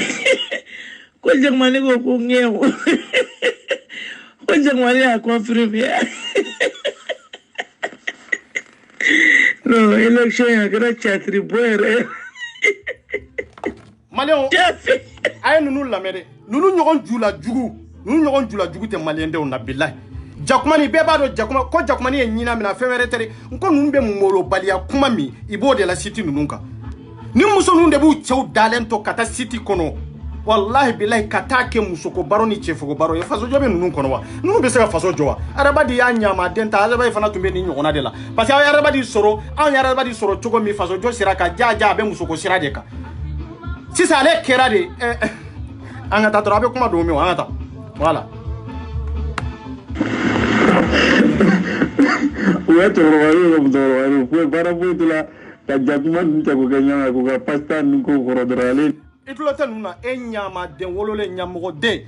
ko Jakmani ko ko ŋɛw ko Jakmani y'a confirmer non élection ya kɛra catiri bɔ yɛrɛ maliyɛnw a ye ninnu lamɛn dɛ ninnu ɲɔgɔn julajugu tɛ maliyɛndenw na bilahi Jakmani bɛɛ b'a dɔn ko Jakmani ye ɲina mina fɛn wɛrɛ tɛ dɛ n ko ninnu bɛ molobaliya kuma min i b'o de la siti ninnu kan ni muso ninnu de b'u cɛw dalen to ka taa siti kɔnɔ wallahi bilahi ka taa kɛ musoko baro ni cɛfogo baro ye faso jɔ bɛ ninnu kɔnɔ wa ninnu bɛ se ka faso jɔ wa arabadi y'a ɲamaden ta arabadi fana tun bɛ nin ɲɔgɔnna de la parce que aw ye arabadi sɔrɔ anw ye arabadi sɔrɔ cogo min faso jɔ sira kan jaja a bɛ musoko sira de kan sisan ale kɛra de an ka taa dɔrɔn a bɛ kuma don min an ka taa voilà u ye tɔgɔrɔbali ko baara foyi tɛ la ka jakuma ninnu cɛ k'o kɛ ɲɔgɔn k'u ka pasta ninnu k'o kɔrɔ dɔrɔn ale i tulo tɛ ninnu na e ɲamaden wololen ɲamɔgɔden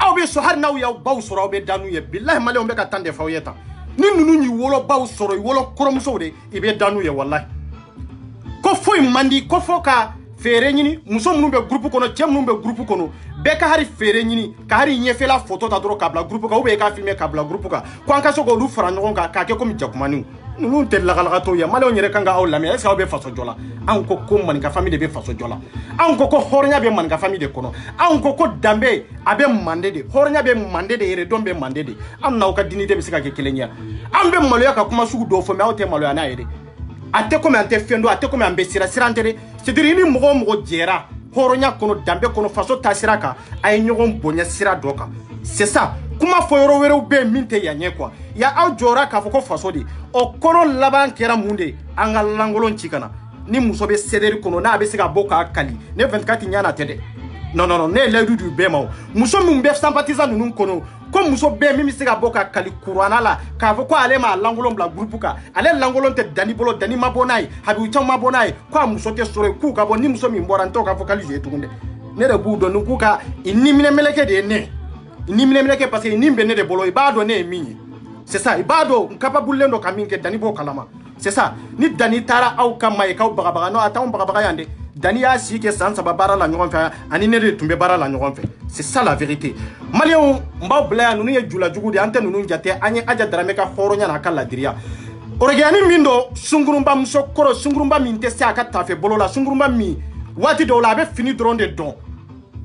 aw bɛ sɔn hali n'aw y'aw baw sɔrɔ aw bɛ da n'u ye bilahi maliyɛnw bɛ ka tan de f'aw ye tan ni ninnu y'i wolo baw sɔrɔ i wolo kɔrɔmusow de i bɛ da n'u ye wallahi ko foyi man di ko fo ka feere ɲini muso minnu bɛ groupe kɔnɔ cɛ minnu bɛ groupe kɔnɔ bɛɛ ka hari feere ɲini ka hari ɲɛfɛla photo ta dɔrɔn k'a bila groupe kan ou bien i k'a filmer k'a bila groupe kan ko an ka se k'olu fara ɲɔgɔn kan k'a kɛ comme jakumaniw ninnu tɛ lagalagatɔw ye maliyɛnw yɛrɛ kan ka aw lamɛn est ce que aw bɛ faso jɔ la anw ko maninka famille de bɛ faso jɔ la anw ko hɔrɔnya bɛ maninka famille de kɔnɔ anw ko danbe a bɛ mande de hɔrɔnya bɛ mande de yɛrɛdɔn bɛ mande de anw n'aw ka dignité bɛ se ka kɛ kelen ye an bɛ maloya ka kuma sugu dɔw fɔ mais aw tɛ maloya n'a ye de a tɛ komi an tɛ fɛn dɔn a tɛ komi an bɛ sira an tɛ de c'est à dire i ni mɔgɔ o mɔgɔ jɛra hɔrɔnya kɔnɔ danbe kɔnɔ faso ta sira kan a ye ɲɔgɔn bonya sira dɔ kan c'est ça kuma fɔ yɔrɔ wɛrɛw bɛ yen min tɛ yan ɲɛ quoi ya aw jɔra k'a fɔ ko faso de o kɔrɔ laban kɛra mun de an ka lankolon ci ka na ni muso bɛ CDR kɔnɔ n'a bɛ se ka bɔ k'a kali ne 24 ɲana tɛ dɛ non ne ye layidu du bɛɛ ma o muso min bɛ sympathisant ninnu kɔnɔ ko muso bɛɛ min bɛ se ka bɔ ka kali kuranna la k'a fɔ ko ale ma lankolon bila groupe kan ale lankolon tɛ Dani bolo Dani ma bɔ n'a ye Habibu Camu ma bɔ n'a ye ko a muso tɛ sɔrɔ yen k'u ka bɔ ni muso min bɔra n t'o k'a fɔ k'ale je tugun dɛ ne de b'u dɔn ni k'u ka i ni minɛ meleke de ye ne ni minɛ meleke parce que ni bɛ ne de bolo i b'a dɔn ne ye min ye c'est ça i b'a dɔn n kapabulen dɔ ka min kɛ Dani b'o kalama c'est ça ni Dani taara aw ka ma ye k'aw bagabaga non a t'anw bagabaga yan dɛ Dani y'a si kɛ san 3 baara la ɲɔgɔn fɛ ani ne de tun bɛ baara la ɲɔgɔn fɛ c'est ça la vérité maliyɛnw n b'aw bila yan ninnu ye julajugu de an tɛ ninnu jate an ye Aja Darame ka hɔrɔnya n'a ka ladiriya o de kɛra ni min don sungurunba muso kɔrɔ sungurunba min tɛ se a ka tafe bolo la sungurunba min waati dɔw la a bɛ fini dɔrɔn de dɔn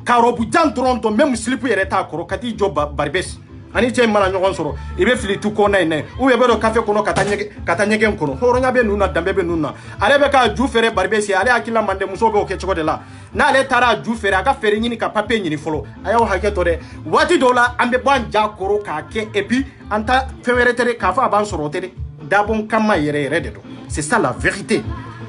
ka robu jan dɔrɔn dɔn même slip yɛrɛ t'a kɔrɔ ka t'i jɔ barbès ani cɛ in mana ɲɔgɔn sɔrɔ i bɛ fili tu kɔnɔ in dɛ ou bien i bɛ don café kɔnɔ ka taa ɲɛgɛn kɔnɔ hɔrɔnya bɛ ninnu na danbe bɛ ninnu na ale bɛ ka ju feere barbès ye ale hakilila mande muso b'o kɛ cogo de la n'ale taara a ju feere a ka feere ɲini ka papier ɲini fɔlɔ a y'aw hakɛ to dɛ waati dɔw la an bɛ bɔ an ja kɔrɔ k'a kɛ et puis an ta fɛn wɛrɛ tɛ dɛ k'a fɔ a b'an sɔrɔ o tɛ dɛ dabɔ kama yɛrɛ yɛrɛ de don c'est ça la vérité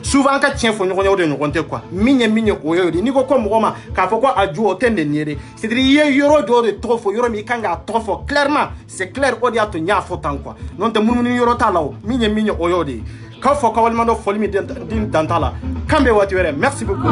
souvent ka tien fo ɲɔgɔn ye o de ɲɔgɔn tɛ quoi min ye o ye de ni ko mɔgɔ ma k'a fɔ ko a ju o tɛ nin ye de c'est à dire i ye yɔrɔ dɔ de tɔgɔ fɔ yɔrɔ min i kan k'a tɔgɔ fɔ clairement c'est clair o de y'a to n y'a fɔ tan quoi n'o tɛ munumunu yɔrɔ t'a la o min ye o y'o de ye k'aw fɔ k'aw walimadɔ foli min dan t'a la kan bɛ waati wɛrɛ merci beaucoup